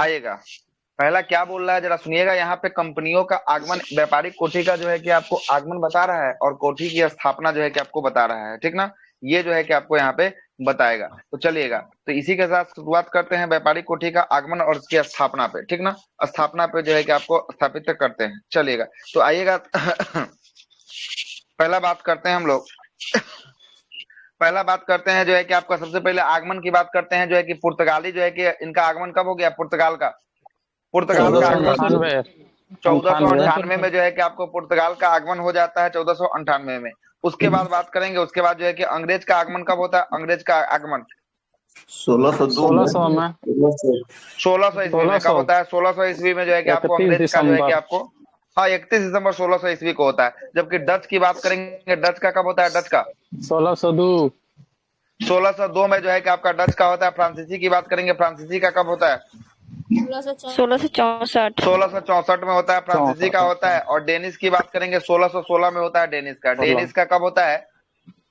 आइएगा। पहला क्या बोल रहा है जरा सुनिएगा। यहाँ पे कंपनियों का आगमन, व्यापारिक कोठी का जो है कि आपको आगमन बता रहा है, और कोठी की स्थापना जो है कि आपको बता रहा है, ठीक ना। ये जो है कि आपको यहाँ पे बताएगा। तो चलिएगा, तो इसी के साथ शुरुआत करते हैं व्यापारिक कोठी का आगमन और उसकी स्थापना पे, ठीक ना। स्थापना पे जो है कि आपको स्थापित करते हैं, चलिएगा। तो आइएगा पहला बात करते हैं हम लोग। पहला बात करते हैं जो है कि आपका सबसे पहले आगमन की बात करते हैं, जो है कि पुर्तगाली जो है कि इनका आगमन कब हो गया पुर्तगाल का। पुर्तगाल का आगमन 1498 में जो है कि आपको पुर्तगाल का आगमन हो जाता है, 1498 में। उसके बाद बात करेंगे, उसके बाद जो है कि अंग्रेज का आगमन कब होता है। अंग्रेज का आगमन 1602 में 1600 ईस्वी में कब होता है। 1600 ईस्वी में जो है कि आपको अंग्रेज का जो है कि आपको, हाँ 31 दिसंबर 1600 ईस्वी को होता है। जबकि डच की बात करेंगे, डच का कब होता है। डच का 1602 1602 में जो है कि आपका डच का होता है। फ्रांसीसी की बात करेंगे, फ्रांसीसी का कब होता है। 1664 1664 में होता है, फ्रांसीसी का होता है। और डेनिश की बात करेंगे, 1616 में होता है डेनिश का। डेनिश का कब होता है।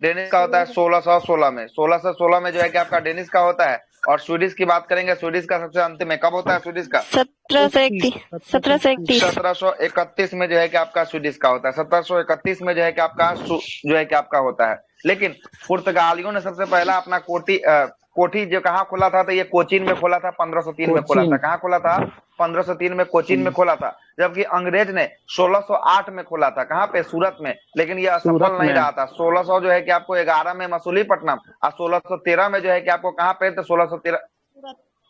डेनिश का होता है 1616 में। 1616 में जो है कि आपका डेनिश का होता है। और स्वीडिश की बात करेंगे, स्वीडिश का सबसे अंतिम में कब होता है। स्वीडिश का 1731 में जो है कि आपका स्वीडिश का होता है। 1731 में जो है कि आपका जो है कि आपका होता है। लेकिन पुर्तगालियों ने सबसे पहला अपना कोठी जो कहाँ खोला था, तो ये कोचीन में खोला था। 1503 में खोला था। कहाँ खोला था। 1503 में कोचीन में खोला था। जबकि अंग्रेज ने 1608 में खोला था। कहाँ पे, सूरत में। लेकिन ये असफल नहीं रहा था। 1600 जो है कि आपको 11 में मसूलीपट्टनम, और 1613 में जो है कि आपको कहाँ पे, तो 1613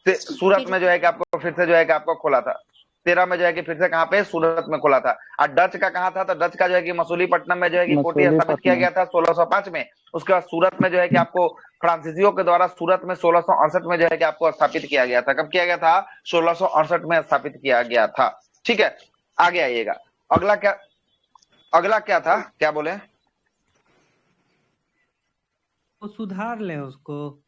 सूरत में जो है कि आपको फिर से जो है कि आपको खोला था। 13 में जो है कि फिर से कहाँ पे, सूरत में खोला था। और डच का कहाँ था, तो डच का जो है कि मसूलीपट्टनम में जो है कि कोठी स्थापित किया गया था 1605 में। उसके बाद सूरत में जो है कि आपको फ्रांसीसियों के द्वारा सूरत में 1668 में जो है कि आपको स्थापित किया गया था। कब किया गया था। 1668 में स्थापित किया गया था। ठीक है, आगे आइएगा। अगला क्या था, क्या बोले। वो सुधार ले उसको।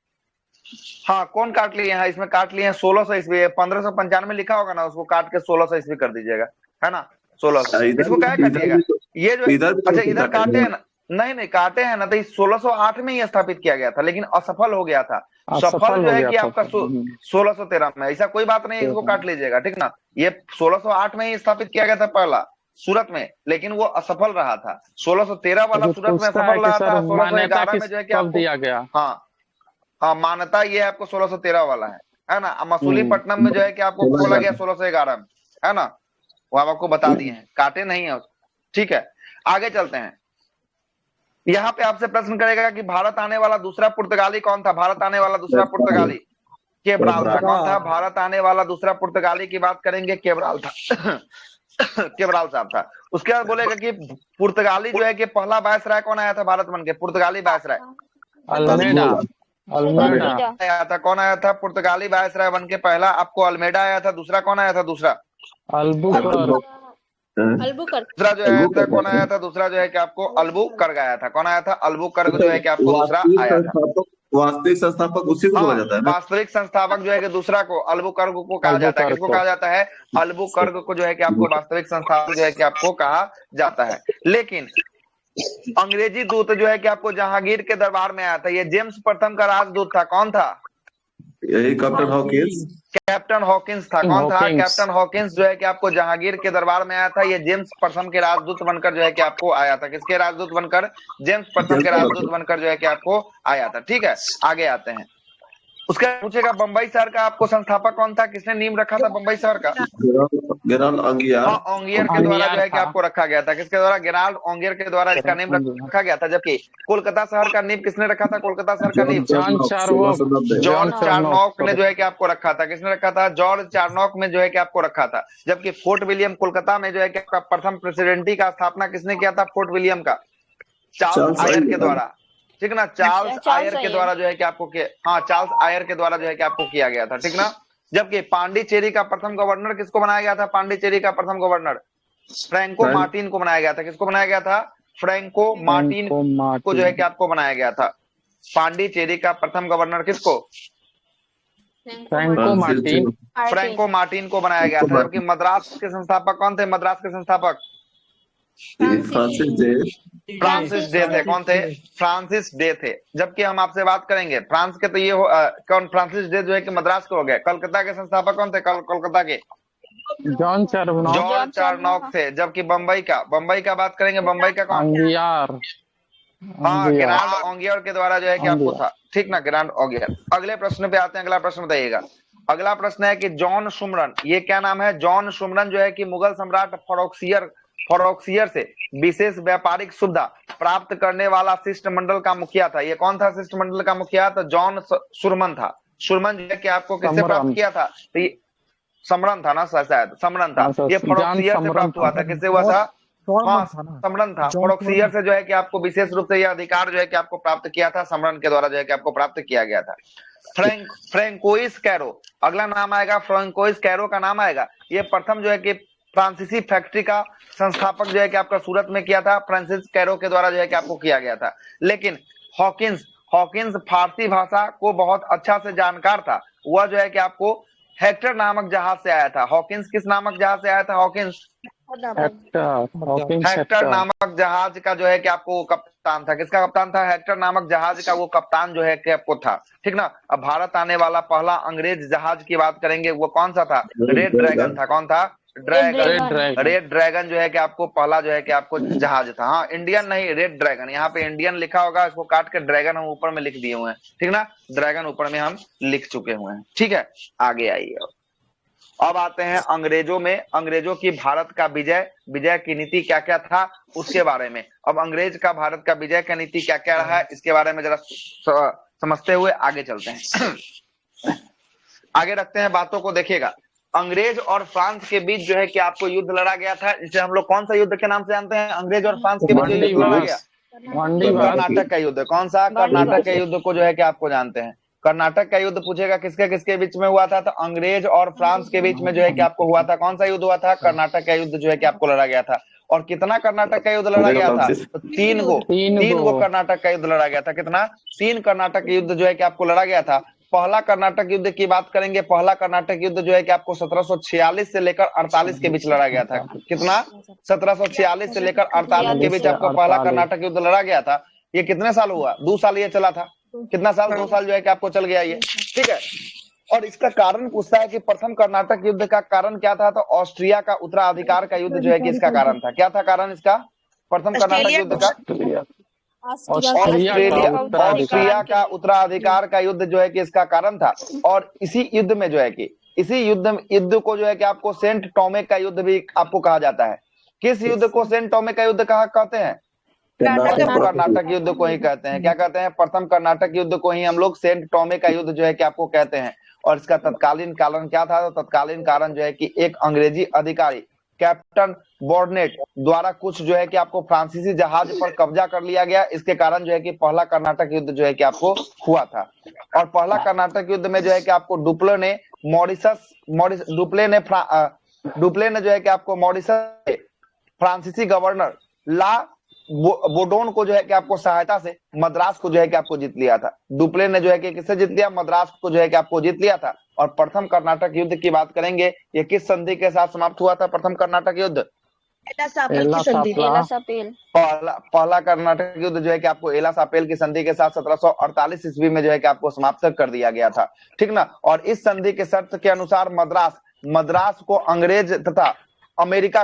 हाँ, कौन काट लिए हैं, इसमें काट लिए हैं 1600 ईस्वी। 1595 लिखा होगा ना, उसको काट के 1600 ईस्वी कर दीजिएगा, है ना। 1600 इसको क्या काटिएगा। ये जो अच्छा इधर काटे हैं ना, नहीं काटे हैं ना, तो 1608 में ही स्थापित किया गया था, लेकिन असफल हो गया था। सफल जो है कि आपका 1613 में। ऐसा कोई बात नहीं है, इसको काट लीजिएगा, ठीक ना। ये 1608 में ही स्थापित किया गया था पहला सूरत में, लेकिन वो असफल रहा था। 1613 वाला सूरत में सफल रहा था। 1611 में जो है कि आपको दिया गया। हाँ मान्यता ये आपको 1613 वाला है ना। मसूलीपट्टनम में जो है कि आपको खोला गया 1611 में, है ना। वो आपको बता दिए हैं, काटे नहीं है। ठीक है, आगे चलते हैं। यहाँ पे आपसे प्रश्न करेगा कि भारत आने वाला दूसरा पुर्तगाली कौन था। भारत आने वाला दूसरा पुर्तगाली केब्राल था। कौन था भारत आने वाला दूसरा पुर्तगाली की बात करेंगे, केब्राल था। केब्राल साहब था। उसके बाद बोलेगा कि पुर्तगाली जो है कि पहला वायसराय कौन आया था भारत बन के, पुर्तगाली वायसराय अल्मेडा आया था। कौन आया था पुर्तगाली वायसराय बन के पहला, आपको अल्मेडा आया था। दूसरा कौन आया था, दूसरा दूसरा जो आया था, कौन आया था दूसरा, जो है कि आपको अल्बुकर्क आया था। कौन आया था, अल्बुकर्क जो है कि आपको दूसरा आया था। वास्तविक संस्थापक उसी को बोला जाता है ना। वास्तविक संस्थापक जो है कि दूसरा को अल्बुकर्क को कहा जाता है। किसको कहा जाता है, अल्बुकर्क को जो है कि आपको वास्तविक संस्थापक जो है कि आपको कहा जाता है। लेकिन अंग्रेजी दूत जो है कि आपको जहांगीर के दरबार में आया था, ये जेम्स प्रथम का राजदूत था। कौन था, यही कैप्टन हॉकिंस। कैप्टन हॉकिंस था। कौन था, कैप्टन हॉकिंस जो है कि आपको जहांगीर के दरबार में आया था। ये जेम्स प्रथम के राजदूत बनकर जो है कि आपको आया था। किसके राजदूत बनकर, जेम्स प्रथम के राजदूत बनकर जो है कि आपको आया था। ठीक है, आगे आते हैं। उसका पूछेगा बंबई शहर का आपको संस्थापक कौन था, किसने नींव रखा था बंबई शहर का। गेराल्ड ओंगियार। हाँ, ओंगियर के द्वारा जो है कि आपको रखा गया था। किसके द्वारा, गेराल्ड ओंगियर के द्वारा इसका नींव रखा गया था। जबकि कोलकाता शहर का नींव किसने रखा था, कोलकाता शहर का नींव जॉर्ज चारनॉक ने जो है कि आपको रखा था। किसने रखा था, जॉर्ज चारनॉक में जो है कि आपको रखा था। जबकि फोर्ट विलियम कोलकाता में जो है कि आपका प्रथम प्रेसिडेंटी का स्थापना किसने किया था, फोर्ट विलियम का, चार्ल्स आयर के द्वारा। ठीक ना, चार्ल्स आयर के द्वारा जो है कि आपको चार्ल्स आयर के द्वारा जो है कि आपको किया गया था। ठीक ना। जबकि पांडिचेरी का प्रथम गवर्नर किसको बनाया गया था, पांडिचेरी का प्रथम गवर्नर फ्रैंको मार्टिन को बनाया गया था। किसको बनाया गया था, फ्रैंको मार्टिन को जो है कि आपको बनाया गया था। पांडिचेरी का प्रथम गवर्नर किसको, फ्रैंको मार्टिन को बनाया गया था। जबकि मद्रास के संस्थापक कौन थे, मद्रास के संस्थापक फ्रांसिस डे फ्रांसिस डे थे। कौन थे? फ्रांसिस डे थे। जबकि हम आपसे बात करेंगे फ्रांस के, तो ये कौन? फ्रांसिस डे जो है कि मद्रास के हो गए। कलकत्ता के संस्थापक कौन थे? कोलकाता के जॉन चार्नोक, जॉन चार्नोक थे। जबकि बम्बई का बात करेंगे, बम्बई का कौन? अंगियार, हाँ, अंगियार, ग्रांड ओंगियर के द्वारा जो है कि आपको अंगियार। था, ठीक ना, ग्रांड ओंगियर। अगले प्रश्न पे आते हैं। अगला प्रश्न बताइएगा। अगला प्रश्न है कि जॉन सुमरन, ये क्या नाम है? जॉन सुमरन जो है कि मुगल सम्राट फरोक्सियर से विशेष व्यापारिक सुविधा प्राप्त करने वाला शिष्टमंडल का मुखिया था। ये कौन था शिष्टमंडल का मुखिया? तो जॉन सुरमन था। सुरमन जो है कि आपको किससे प्राप्त किया था? तो ये समरन था ना, शायद समरन था। ये फरोक्सियर से प्राप्त हुआ था। किससे हुआ था? हाँ, समरन था। फरोक्सियर से जो है कि आपको विशेष रूप से यह अधिकार जो है कि आपको प्राप्त किया था, समरन के द्वारा जो है कि आपको प्राप्त किया गया था। फ्रेंकोइस कैरो, अगला नाम आएगा। फ्रेंकोइस कैरो का नाम आएगा। ये प्रथम जो है कि फ्रांसीसी फैक्ट्री का संस्थापक जो है कि आपका सूरत में किया था, फ्रांसिस कैरो के द्वारा जो है कि आपको किया गया था। लेकिन हॉकिंस फारसी भाषा को बहुत अच्छा से जानकार था। वह जो है कि आपको हेक्टर नामक जहाज से आया था। हॉकिंस किस नामक जहाज से आया था? हॉकिंस हेक्टर नामक जहाज का जो है कि आपको कप्तान था। किसका कप्तान था? हेक्टर नामक जहाज का वो कप्तान जो है कि आपको था, ठीक ना। अब भारत आने वाला पहला अंग्रेज जहाज की बात करेंगे, वो कौन सा था? रेड ड्रैगन था। कौन था? रेड ड्रैगन जो है कि आपको पहला जो है कि आपको जहाज था। हाँ, इंडियन नहीं, रेड ड्रैगन। यहाँ पे इंडियन लिखा होगा, इसको काट के ड्रैगन हम ऊपर में लिख दिए हुए हैं, ठीक ना। ड्रैगन ऊपर में हम लिख चुके हुए हैं, ठीक है। आगे आइए। अब आते हैं अंग्रेजों में। अंग्रेजों की भारत का विजय की नीति क्या क्या था, उसके बारे में। अब अंग्रेज का भारत का विजय का नीति क्या क्या रहा है, इसके बारे में जरा समझते हुए आगे चलते हैं। आगे रखते हैं बातों को। देखिएगा, अंग्रेज और फ्रांस के बीच जो है कि आपको युद्ध लड़ा गया था, जिसे हम लोग कौन सा युद्ध के नाम से जानते हैं? अंग्रेज और फ्रांस के बीच युद्ध लड़ा गया, कर्नाटक का युद्ध। कौन सा? कर्नाटक के युद्ध को जो है कि आपको जानते हैं। कर्नाटक का युद्ध पूछेगा किसके किसके बीच में हुआ था, तो अंग्रेज और फ्रांस के बीच में जो है कि आपको हुआ था। कौन सा युद्ध हुआ था? कर्नाटक का युद्ध जो है कि आपको लड़ा गया था। और कितना कर्नाटक का युद्ध लड़ा गया था? तो तीन गो कर्नाटक का युद्ध लड़ा गया था। कितना? 3 कर्नाटक युद्ध जो है कि आपको लड़ा गया था। पहला कर्नाटक युद्ध की बात करेंगे। पहला कर्नाटक युद्ध जो है कि आपको 1746 से लेकर 48 के बीच लड़ा गया था। कितना? 1746 से लेकर 48 के बीच आपको पहला कर्नाटक युद्ध लड़ा गया था। ये कितने साल हुआ? 2 साल ये चला था। कितना साल? 2 साल जो है कि आपको चल गया ये, ठीक है। और इसका कारण पूछता है कि प्रथम कर्नाटक युद्ध का कारण क्या था, तो ऑस्ट्रिया का उत्तराधिकार का युद्ध जो है कि इसका कारण था। क्या था कारण इसका? प्रथम कर्नाटक युद्ध का ऑस्ट्रिया का उत्तराधिकार का युद्ध जो है कि इसका कारण था। और इसी युद्ध में जो है कि इसी युद्ध को जो है कि आपको सेंट टोमेक का युद्ध भी आपको कहा जाता है। किस युद्ध को सेंट टोमेक का युद्ध कहते हैं? प्रथम कर्नाटक युद्ध को ही कहते हैं। क्या कहते हैं? प्रथम कर्नाटक युद्ध को ही हम लोग सेंट टोमे का युद्ध जो है कि आपको कहते हैं। और इसका तत्कालीन कारण क्या था? तो तत्कालीन कारण जो है कि एक अंग्रेजी अधिकारी कैप्टन बॉर्नेट द्वारा कुछ जो है कि आपको फ्रांसीसी जहाज पर कब्जा कर लिया गया। इसके कारण जो है कि पहला कर्नाटक युद्ध जो है कि आपको हुआ था। और पहला कर्नाटक युद्ध में जो है कि आपको डुप्ले ने जो है कि आपको मॉरिशस फ्रांसीसी गवर्नर ला बोडोन को जो है कि आपको सहायता से मद्रास को जो है कि आपको जीत लिया था। डुप्ले ने जो है कि किससे जीत लिया? मद्रास को जो है कि आपको जीत लिया था। और प्रथम कर्नाटक युद्ध की बात करेंगे, ये किस संधि के साथ समाप्त हुआ था? प्रथम कर्नाटक युद्ध पहला कर्नाटक युद्ध जो है कि आपको एला सापेल की संधि के साथ 1748 ईस्वी में जो है कि आपको समाप्त कर दिया गया था, ठीक ना। और इस संधि के शर्त के अनुसार मद्रास को अंग्रेज तथा अमेरिका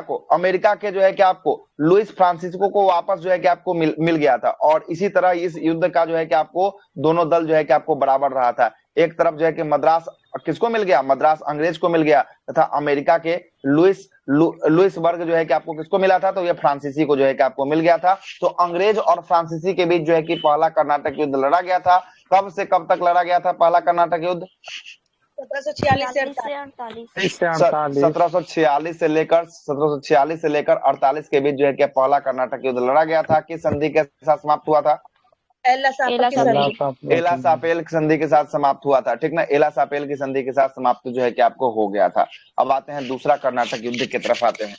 के जो है कि आपको लुइस फ्रांसिस्को को वापस जो है कि आपको मिल गया था। और इसी तरह इस युद्ध का जो है कि आपको दोनों दल जो है कि आपको बराबर रहा था। एक तरफ जो है कि मद्रास किसको मिल गया? मद्रास अंग्रेज को मिल गया, तथा अमेरिका के लुइस वर्ग जो है कि आपको किसको मिला था? तो ये फ्रांसीसी को जो है कि आपको मिल गया था। तो अंग्रेज और फ्रांसीसी के बीच जो है कि पहला कर्नाटक युद्ध लड़ा गया था। कब से कब तक लड़ा गया था पहला कर्नाटक युद्ध? 1746 से लेकर 48 के बीच जो है कि पहला कर्नाटक युद्ध लड़ा गया था। किस संधि के साथ समाप्त हुआ था? एला सापेल की संधि के साथ समाप्त हुआ था, ठीक ना। एला सापेल की संधि के साथ समाप्त जो है कि आपको हो गया था। अब आते हैं दूसरा कर्नाटक युद्ध की तरफ आते हैं।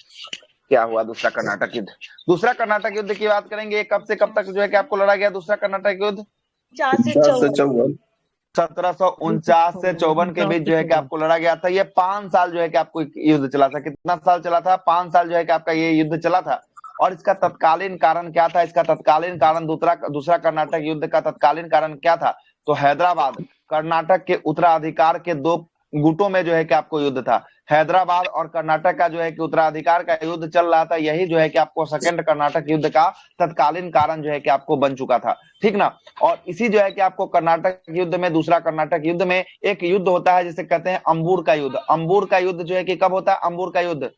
क्या हुआ दूसरा कर्नाटक युद्ध? दूसरा कर्नाटक युद्ध की बात करेंगे। कब से कब तक जो है कि आपको लड़ा गया दूसरा कर्नाटक युद्ध? 1749 से 54 के बीच जो है कि आपको लड़ा गया था। ये 5 साल जो है कि आपको युद्ध चला था। कितना साल चला था? 5 साल जो है कि आपका ये युद्ध चला था। और इसका तत्कालीन कारण क्या था? इसका तत्कालीन कारण दूसरा कर्नाटक युद्ध का तत्कालीन कारण क्या था? तो हैदराबाद कर्नाटक के उत्तराधिकार के दो गुटों में जो है कि आपको युद्ध था। हैदराबाद और कर्नाटक का जो है कि उत्तराधिकार का युद्ध चल रहा था, यही जो है कि आपको सेकंड कर्नाटक युद्ध का तत्कालीन कारण जो है कि आपको बन चुका था, ठीक ना। और इसी जो है कि आपको कर्नाटक युद्ध में, दूसरा कर्नाटक युद्ध में एक युद्ध होता है जिसे कहते हैं अंबूर का युद्ध। अंबूर का युद्ध जो है कि कब होता है? अंबूर का युद्ध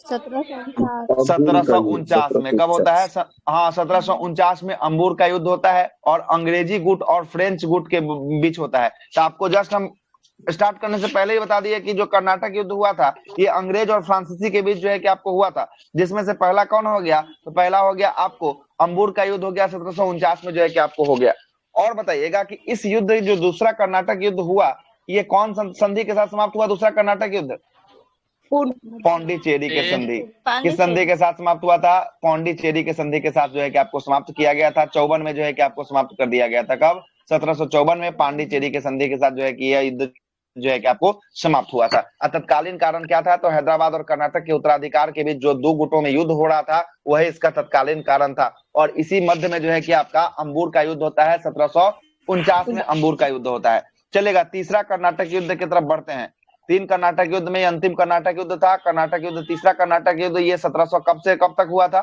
1749 में। कब होता है? हाँ, 1749 में अंबूर का युद्ध होता है और अंग्रेजी गुट और फ्रेंच गुट के बीच होता है। तो आपको जस्ट हम स्टार्ट करने से पहले ही बता दिए कि जो कर्नाटक युद्ध हुआ था ये अंग्रेज और फ्रांसीसी के बीच जो है कि आपको हुआ था, जिसमें से पहला कौन हो गया? तो पहला हो गया आपको अंबूर का युद्ध हो गया, 1749 में जो है कि आपको हो गया। और बताइएगा कि इस युद्ध, जो दूसरा कर्नाटक युद्ध हुआ, ये कौन संधि के साथ समाप्त हुआ? दूसरा कर्नाटक युद्ध पौंडीचेरी के संधि। किस संधि के साथ समाप्त हुआ था? पौंडीचेरी के संधि के साथ जो है कि आपको समाप्त किया गया था। 54 में जो है कि आपको समाप्त कर दिया गया था। कब? 1754 में पांडिचेरी के संधि के साथ जो है कि यह युद्ध जो है कि आपको समाप्त हुआ था। तत्कालीन कारण क्या था? तो हैदराबाद और कर्नाटक के उत्तराधिकार के बीच जो दो गुटों में युद्ध हो रहा था, वही इसका तत्कालीन कारण था। और इसी मध्य में जो है कि आपका अंबूर का युद्ध होता है, 1749 में अंबूर का युद्ध होता है। चलेगा, तीसरा कर्नाटक युद्ध की तरफ बढ़ते हैं। 3 कर्नाटक युद्ध में अंतिम कर्नाटक युद्ध था कर्नाटक युद्ध। तीसरा कर्नाटक युद्ध ये 1700 कब से कब तक हुआ था?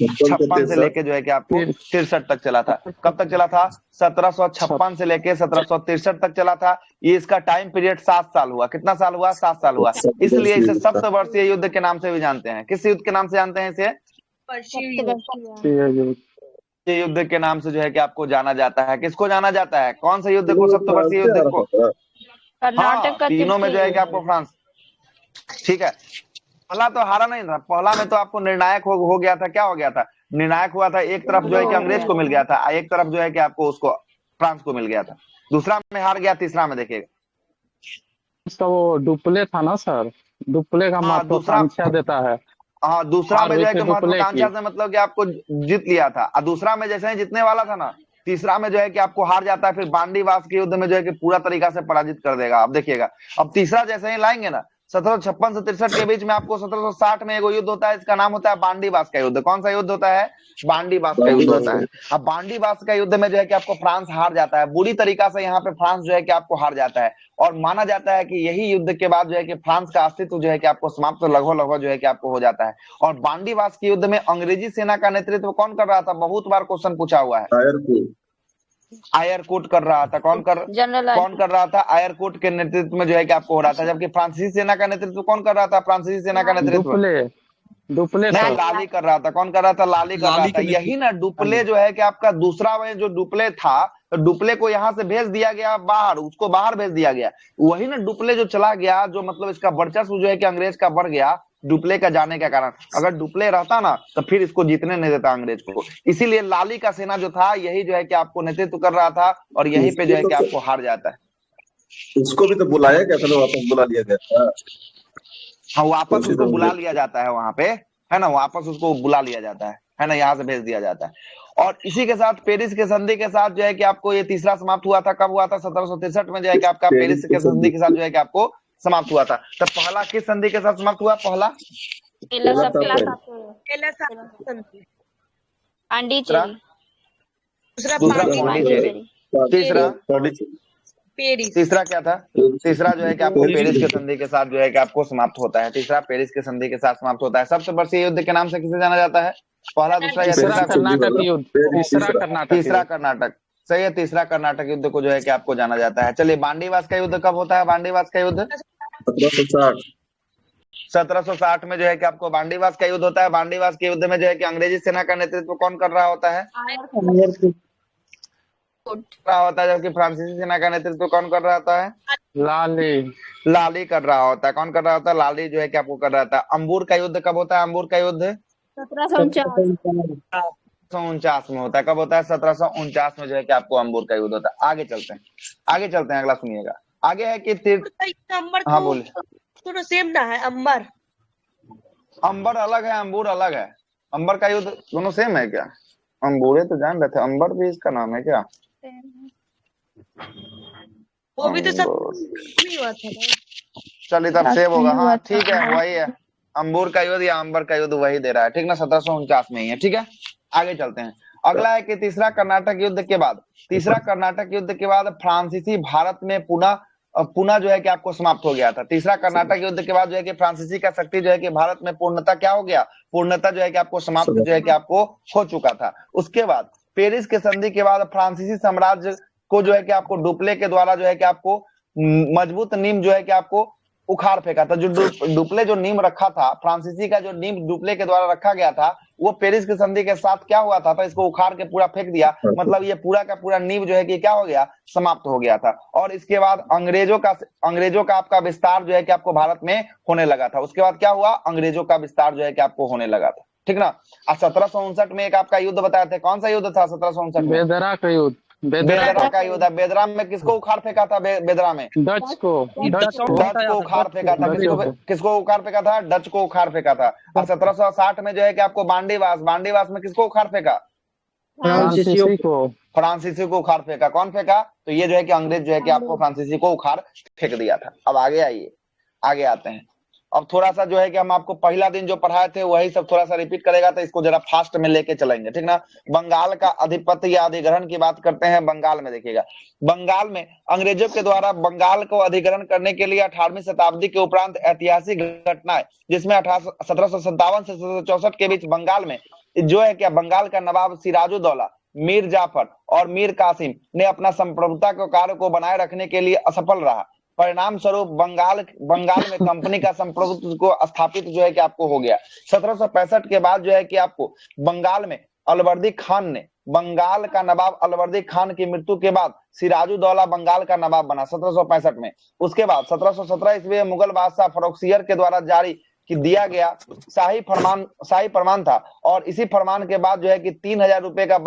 56 से लेके जो है कि आपको 63 तक चला था। कब तक चला था? 1756 से लेके 1763 तक चला था। ये इसका टाइम पीरियड 7 साल हुआ। कितना साल हुआ? 7 साल हुआ। इसलिए इसे सप्तवर्षीय युद्ध के नाम से भी जानते हैं। किस युद्ध के नाम से जानते हैं इसे? युद्ध के नाम से जो है कि आपको जाना जाता है। किसको जाना जाता है? कौन सा युद्ध को? सप्तवर्षीय युद्ध को। हाँ, तीनों में जो है कि आपको फ्रांस, ठीक है। पहला तो हारा नहीं था, पहला में तो आपको निर्णायक हो गया था। क्या हो गया था? निर्णायक हुआ था। एक तरफ जो है कि अंग्रेज को मिल गया था, एक तरफ जो है कि आपको उसको फ्रांस को मिल गया था। दूसरा में हार गया, तीसरा में देखिएगा। उसका वो डुप्ले था ना सर, डुप्ले का हाँ, दूसरा महत्वाकांक्षा देता है। हाँ, दूसरा में जो है कि डुप्ले महत्वाकांक्षा की से मतलब कि आपको जीत लिया था। और दूसरा में जैसे ही जीतने वाला था ना, तीसरा में जो है कि आपको हार जाता है। फिर बांडीवास के युद्ध में जो है कि पूरा तरीका से पराजित कर देगा। अब देखिएगा, अब तीसरा जैसे ही लाएंगे ना, 1756 से 63 के बीच में आपको 1760 में एगो युद्ध होता है, इसका नाम होता है बांडीवास का युद्ध। कौन सा युद्ध होता है? बांडीवास का युद्ध होता है। अब बांडीवास का युद्ध में जो है कि आपको फ्रांस हार जाता है, बुरी तरीका से यहाँ पे फ्रांस जो है कि आपको हार जाता है। और माना जाता है कि यही युद्ध के बाद जो है कि फ्रांस का अस्तित्व जो है कि आपको समाप्त लगभग जो है कि आपको हो जाता है। और बांडीवास के युद्ध में अंग्रेजी सेना का नेतृत्व कौन कर रहा था? बहुत बार क्वेश्चन पूछा हुआ है। आयरकोट कर रहा था। कौन कर रहा था? आयरकोट के नेतृत्व में जो है कि आपको हो रहा था। जबकि फ्रांसीसी सेना का नेतृत्व कौन कर रहा था? फ्रांसीसी सेना का नेतृत्व डुप्ले नहीं, लाली कर रहा था। कौन कर रहा था? लाली कर रहा था। यही ना डुप्ले जो है कि आपका दूसरा में जो डुप्ले था, तो डुप्ले को यहाँ से भेज दिया गया बाहर, उसको बाहर भेज दिया गया। वही ना डुप्ले जो चला गया, जो मतलब इसका वर्चस्व जो है कि अंग्रेज का बढ़ गया डुप्ले का जाने के कारण। अगर डुप्ले रहता ना तो फिर इसको जीतने नहीं देता अंग्रेज को। इसीलिए लाली का सेना जो था, यही जो है कि आपको नेतृत्व कर रहा था और यहीं पे जो है कि आपको हार जाता है। उसको भी तो बुलाया गया था ना, वापस बुला लिया गया था। हाँ, वापस उसको बुला लिया जाता है वहां पे, है ना, वापस उसको बुला लिया जाता है ना, यहाँ से भेज दिया जाता है। और इसी के साथ पेरिस के संधि के साथ जो है कि आपको ये तीसरा समाप्त हुआ था। कब हुआ था? 1763 में जो है कि आपका पेरिस के संधि के साथ जो है कि आपको समाप्त हुआ था। तब पहला किस संधि के साथ समाप्त हुआ? पहला दूसरा पौंडीचेरी, तीसरा क्या था? तीसरा जो है कि आपको पेरिस के संधि के साथ जो है कि आपको समाप्त होता है। तीसरा पेरिस के संधि के साथ समाप्त होता है। सबसे बड़े युद्ध के नाम से किसे जाना जाता है? पहला, दूसरा या तीसरा? तीसरा कर्नाटक। सही है, तीसरा कर्नाटक युद्ध को जो है कि आपको जाना जाता है। चलिए, बांडीवास का युद्ध कब होता है? बांडीवास का युद्ध 1760 में जो है कि आपको बांडीवास का युद्ध होता है। बांडीवास के युद्ध में जो है कि अंग्रेजी सेना का नेतृत्व कौन कर रहा होता है? जबकि फ्रांसीसी सेना का नेतृत्व कौन कर रहा होता है? लाली कर रहा होता है। कौन कर रहा होता है? लाली जो है कि आपको कर रहा था। अंबूर का युद्ध कब होता है? अंबूर का युद्ध 1749 में होता है। कब होता है? 1749 में जो है कि आपको अंबूर का युद्ध होता है। आगे चलते हैं, अगला सुनिएगा। आगे है कि हाँ बोलिए। दोनों सेम ना है? अंबर अलग है, अंबूर अलग है। अंबर का युद्ध दोनों सेम है क्या? अंबूरे तो जान रहे थे, अंबर भी इसका नाम है क्या? वो भी तो सब नहीं हुआ था। चलिए तब सेव होगा। हाँ ठीक है, वही है। अंबूर का युद्ध या अंबर का युद्ध वही दे रहा है, ठीक ना, 1749 में ही है। ठीक है, आगे चलते हैं। अगला है कि तीसरा कर्नाटक युद्ध के बाद फ्रांसीसी भारत में पुनः जो है कि आपको समाप्त हो गया था। तीसरा कर्नाटक युद्ध के बाद जो है कि फ्रांसीसी का शक्ति जो है कि भारत में पूर्णतः क्या हो गया, पूर्णतः जो है कि आपको समाप्त जो है कि आपको हो चुका था। उसके बाद पेरिस के संधि के बाद फ्रांसीसी साम्राज्य को जो है कि आपको डुप्ले के द्वारा जो है कि आपको मजबूत नींव जो है कि आपको उखाड़ फेंका था। जो डुप्ले जो नींव रखा था, फ्रांसीसी का जो नींव डुप्ले के द्वारा रखा गया था, वो पेरिस की संधि के साथ क्या हुआ था, तो इसको उखाड़ के पूरा फेंक दिया। मतलब ये पूरा का पूरा नींव जो है कि क्या हो गया, समाप्त हो गया था। और इसके बाद अंग्रेजों का आपका विस्तार जो है कि आपको भारत में होने लगा था। उसके बाद क्या हुआ, अंग्रेजों का विस्तार जो है कि आपको होने लगा था। ठीक ना। 1759 में एक आपका युद्ध बताए थे, कौन सा युद्ध था 1759 में? बेदरा का युद्ध। बेदरा का युद्ध है। बेदरा में किसको उखाड़ फेंका था? बेदरा में डच को डच को उखाड़ फेंका था। किसको उखाड़ फेंका था? डच को उखाड़ फेंका था। और 1760 में जो है कि आपको बांडीवास में किसको उखाड़ फेंका? फ्रांसीसी को उखाड़ फेंका। कौन फेंका? तो ये जो है कि अंग्रेज जो है कि आपको फ्रांसीसी को उखाड़ फेंक दिया था। अब आगे आइए, आगे आते हैं। अब थोड़ा सा जो है कि हम आपको पहला दिन जो पढ़ाए थे वही सब थोड़ा सा रिपीट करेगा, तो इसको जरा फास्ट में लेके चलेंगे, ठीक ना। बंगाल का अधिपत्य या अधिग्रहण की बात करते हैं। बंगाल में देखिएगा, बंगाल में अंग्रेजों के द्वारा बंगाल को अधिग्रहण करने के लिए 18वीं शताब्दी के उपरांत ऐतिहासिक घटनाएं, जिसमें 1757 से 1764 के बीच बंगाल में जो है क्या, बंगाल का नवाब सिराजुद्दौला, मीर जाफर और मीर कासिम ने अपना संप्रभुता के कार्य को बनाए रखने के लिए असफल रहा। परिणाम स्वरूप बंगाल में कंपनी का संप्रभुत्व को स्थापित जो है कि आपको हो गया। 1765 के बाद जो है कि आपको बंगाल में अलवर्दी खान ने, बंगाल का नवाब अलवर्दी खान की मृत्यु के बाद सिराजुद्दौला बंगाल का नवाब बना 1765 में। उसके बाद 1717 ईस्वी में मुगल बादशाह फर्रुखसियर के द्वारा जारी कि दिया गया शाही फरमान था। और इसी फरमान के बाद जो है कि 3000 रुपए का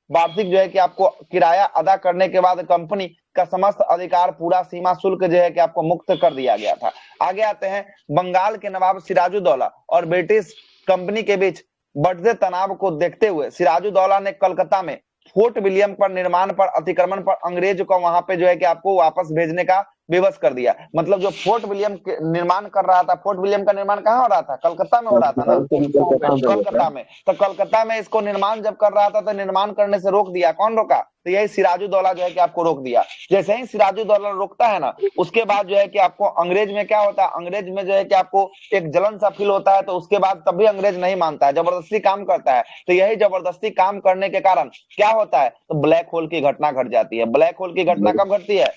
वार्षिक जो है कि आपको किराया अदा करने के बाद कंपनी का समस्त अधिकार, पूरा सीमा शुल्क जो है कि आपको मुक्त कर दिया गया था। आगे आते हैं, बंगाल के नवाब सिराजुद्दौला और ब्रिटिश कंपनी के बीच बढ़ते तनाव को देखते हुए सिराजुद्दौला ने कलकत्ता में फोर्ट विलियम पर निर्माण पर अतिक्रमण पर अंग्रेज को वहां पे जो है कि आपको वापस भेजने का विवश कर दिया। मतलब जो फोर्ट विलियम निर्माण कर रहा था, फोर्ट विलियम का निर्माण कहाँ हो रहा था? कलकत्ता में हो रहा था ना, कलकत्ता में। तो कलकत्ता में इसको निर्माण जब कर रहा था तो निर्माण करने से रोक दिया। कौन रोका? तो यही सिराजुद्दौला जो है कि आपको रोक दिया। जैसे ही सिराजुद्दौला रोकता है ना, उसके बाद जो है कि आपको अंग्रेज में क्या होता है, अंग्रेज में जो है कि आपको एक जलन सा फील होता है। तो उसके बाद तब भी अंग्रेज नहीं मानता है, जबरदस्ती काम करता है। तो यही जबरदस्ती काम करने के कारण क्या होता है, तो ब्लैक होल की घटना घट जाती है। ब्लैक होल की घटना कब घटती है?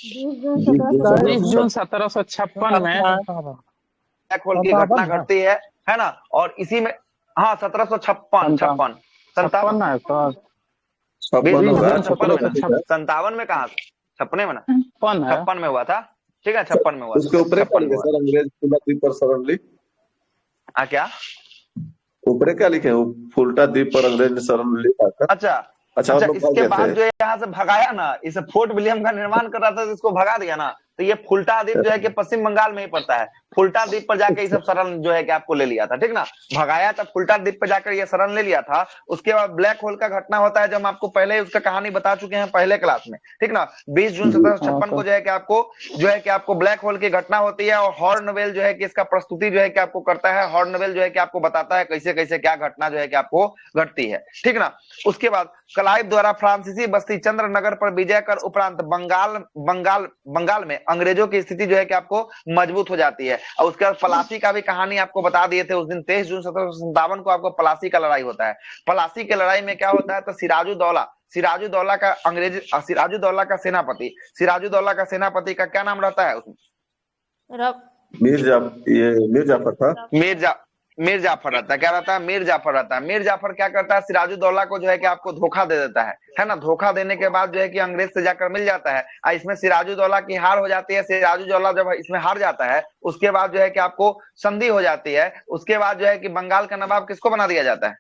20 जून 1756 में ब्लैक होल की घटना घटती है ना। और इसी में, हाँ, 1756 57 है सर, 57 में कहा, 56 में ना, 56 में हुआ था। ठीक है, 56 में हुआ। उसके ऊपर सर अंग्रेज फुलटा द्वीप पर शरण ली। क्या ऊपर क्या लिखे? फुलटा द्वीप पर अंग्रेज ने शरण लिया। अच्छा, इसके बाद जो यहाँ से भगाया ना, इस फोर्ट विलियम का निर्माण कर रहा था तो इसको भगा दिया ना। तो ये फुलटा द्वीप जो है कि पश्चिम बंगाल में ही पड़ता है। फुलटा द्वीप पर जाके ये सब शरण जो है कि आपको ले लिया था, ठीक ना। भगाया था, फुलटा द्वीप पर जाकर ये शरण ले लिया था। उसके बाद ब्लैक होल का घटना होता है, जब हम आपको पहले उसका कहानी बता चुके हैं पहले क्लास में, ठीक ना। 20 जून 1756 को जो है कि आपको ब्लैक होल की घटना होती है। और हॉर्नवेल जो है कि इसका प्रस्तुति जो है कि आपको करता है। हॉर्नवेल जो है कि आपको बताता है कैसे कैसे क्या घटना जो है कि आपको घटती है, ठीक ना। उसके बाद क्लाइव द्वारा फ्रांसीसी बस्ती चंद्रनगर पर विजय कर उपरांत बंगाल में अंग्रेजों की स्थिति जो है कि आपको मजबूत हो जाती है। और उसके बाद पलासी का भी कहानी आपको बता दिए थे उस दिन। 23 जून 1757 को आपको पलासी का लड़ाई होता है। पलासी की लड़ाई में क्या होता है, तो सिराजुद्दौला का सेनापति का क्या नाम रहता है उसमें? मीर जाफर था। मीर जाफर रहता है। क्या रहता है? मीर जाफर रहता है। मीर जाफर क्या करता है, सिराजुद्दौला को जो है कि आपको धोखा दे देता है ना। धोखा देने के बाद जो है कि अंग्रेज से जाकर मिल जाता है। इसमें सिराजुद्दौला की हार हो जाती है। सिराजुद्दौला जब इसमें हार जाता है, उसके बाद जो है कि आपको संधि हो जाती है। उसके बाद जो है कि बंगाल का नवाब किसको बना दिया जाता है?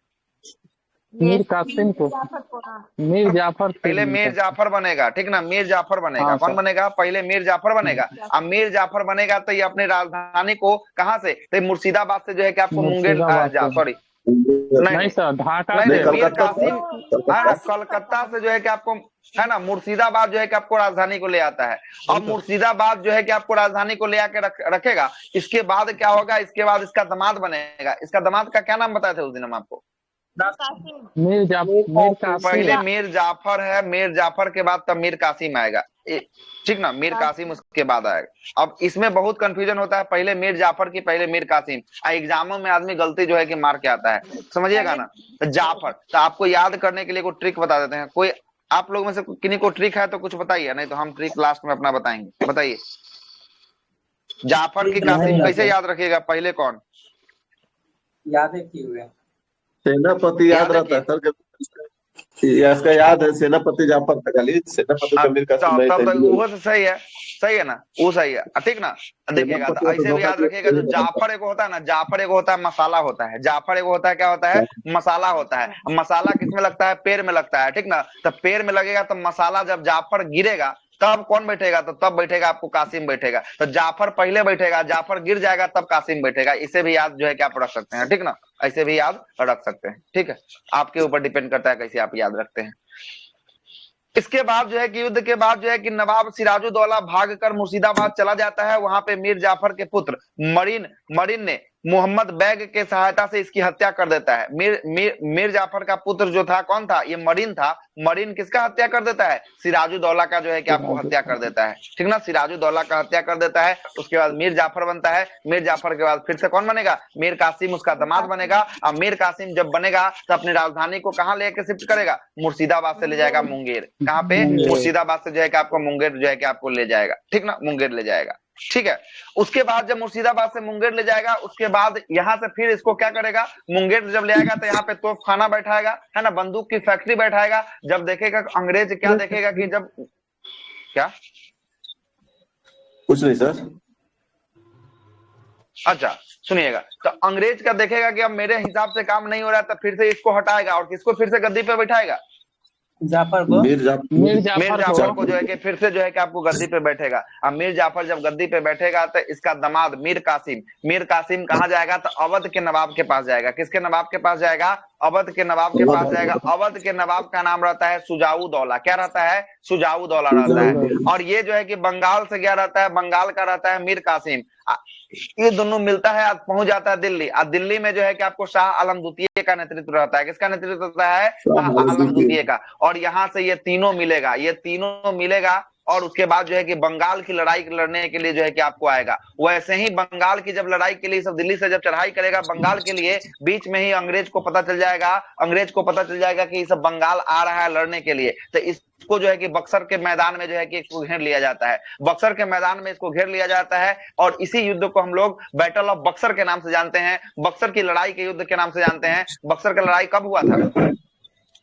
मीर कासिम को। मीर जाफर, पहले मीर जाफर बनेगा, ठीक ना। मीर जाफर बनेगा। कौन बनेगा? पहले मीर जाफर बनेगा। अब मीर जाफर बनेगा तो ये अपनी राजधानी को कहां से, तो मुर्शिदाबाद से जो है कि आपको मुंगेर, नहीं नहीं सर, ढाका नहीं से। नहीं, मीर कलकत्ता से, कासिम है ना, कलकत्ता से जो है कि आपको है ना मुर्शिदाबाद जो है कि आपको राजधानी को ले आता है। अब मुर्शिदाबाद जो है कि आपको राजधानी को ले आके रखेगा। इसके बाद क्या होगा, इसके बाद इसका दामाद बनेगा। इसका दामाद का क्या नाम बताए थे उस दिन हम आपको? मीर कासिम। पहले मीर जाफर है, मीर जाफर के बाद तब मीर कासिम आएगा, ठीक ना। मीर कासिम उसके बाद आएगा। अब इसमें बहुत कंफ्यूजन होता है, पहले मीर जाफर की पहले मीर कासिम। एग्जामों में आदमी गलती जो है कि मार के आता है, समझिएगा ना। तो जाफर, तो आपको याद करने के लिए कोई ट्रिक बता देते हैं। कोई आप लोग में से किन्हीं को ट्रिक है तो कुछ बताइए, नहीं तो हम ट्रिक लास्ट में अपना बताएंगे। बताइए, जाफर की कासिम कैसे याद रखिएगा? पहले कौन याद है किए हुए सेनापति याद रहता है सर। इसका याद है, सेनापति जाफर था खाली, सेनापति का मीर कासिम नहीं था। वो तो सही है, सही है ना, वो सही है, ठीक ना। देखिएगा तो ऐसे भी याद रखिएगा, जो जाफर एक होता है ना, जाफर एक होता है मसाला होता है। जाफर एक होता है, क्या होता है? मसाला होता है। मसाला किसमें लगता है? पैर में लगता है, ठीक ना। तो पैर में लगेगा तो मसाला, जब जाफर गिरेगा तब कौन बैठेगा? तो तब बैठेगा आपको कासिम बैठेगा। तो जाफर पहले बैठेगा, जाफर गिर जाएगा तब कासिम बैठेगा। इसे भी याद जो है कि आप रख सकते हैं, ठीक ना। ऐसे भी याद रख सकते हैं, ठीक है। आपके ऊपर डिपेंड करता है कैसे आप याद रखते हैं। इसके बाद जो है कि युद्ध के बाद जो है कि नवाब सिराजुद्दौला भागकर मुर्शिदाबाद चला जाता है। वहां पे मीर जाफर के पुत्र मरीन ने मोहम्मद बैग के सहायता से इसकी हत्या कर देता है। मीर जाफर का पुत्र जो था, कौन था? ये मरीन था। मरीन किसका हत्या कर देता है? सिराजुद्दौला का जो है कि आपको हत्या कर देता है, ठीक ना। सिराजुद्दौला का हत्या कर देता है। उसके बाद मीर जाफर बनता है। मीर जाफर के बाद फिर से कौन बनेगा? मीर कासिम उसका दामाद बनेगा। और मीर कासिम जब बनेगा तो अपनी राजधानी को कहाँ लेके शिफ्ट करेगा? मुर्शिदाबाद से ले जाएगा मुंगेर। कहाँ पे? मुर्शिदाबाद से जो है कि आपको मुंगेर जो है कि आपको ले जाएगा, ठीक ना, मुंगेर ले जाएगा, ठीक है। उसके बाद जब मुर्शिदाबाद से मुंगेर ले जाएगा, उसके बाद यहाँ से फिर इसको क्या करेगा? मुंगेर जब ले आएगा तो यहाँ पे तोप खाना बैठाएगा, है ना, बंदूक की फैक्ट्री बैठाएगा। जब देखेगा अंग्रेज, क्या देखेगा कि जब क्या कुछ नहीं सर। अच्छा सुनिएगा, तो अंग्रेज का देखेगा कि अब मेरे हिसाब से काम नहीं हो रहा है, तो फिर से इसको हटाएगा और किसको फिर से गद्दी पे बैठाएगा? जाफर को। मीर मीर जाफर जाफर को जो है कि फिर से जो है कि आपको गद्दी पे बैठेगा। अब मीर जाफर जब गद्दी पे बैठेगा तो इसका दामाद मीर कासिम कहाँ जाएगा? तो अवध के नवाब के पास जाएगा। किसके नवाब के पास जाएगा? अवध के नवाब के पास जाएगा। अवध के नवाब का नाम रहता है सुजाऊ दौला। क्या रहता है? सुजाऊ दौला रहता है। और ये जो है कि बंगाल से क्या रहता है? बंगाल का रहता है मीर कासिम। ये दोनों मिलता है, पहुंच जाता है दिल्ली। और दिल्ली में जो है कि आपको शाह आलम द्वितीय का नेतृत्व रहता है। किसका नेतृत्व रहता है? शाह आलम द्वितीय का। और यहाँ से ये तीनों मिलेगा और उसके बाद जो है कि बंगाल की लड़ाई लड़ने के लिए जो है कि आपको आएगा। वैसे ही बंगाल की जब लड़ाई के लिए सब दिल्ली से जब चढ़ाई करेगा बंगाल के लिए, बीच में ही अंग्रेज को पता चल जाएगा कि सब बंगाल आ रहा है लड़ने के लिए। तो इसको जो है कि बक्सर के मैदान में जो है कि इसको घेर लिया जाता है। बक्सर के मैदान में इसको घेर लिया जाता है और इसी युद्ध को हम लोग बैटल ऑफ बक्सर के नाम से जानते हैं, बक्सर की लड़ाई के युद्ध के नाम से जानते हैं। बक्सर की लड़ाई कब हुआ था?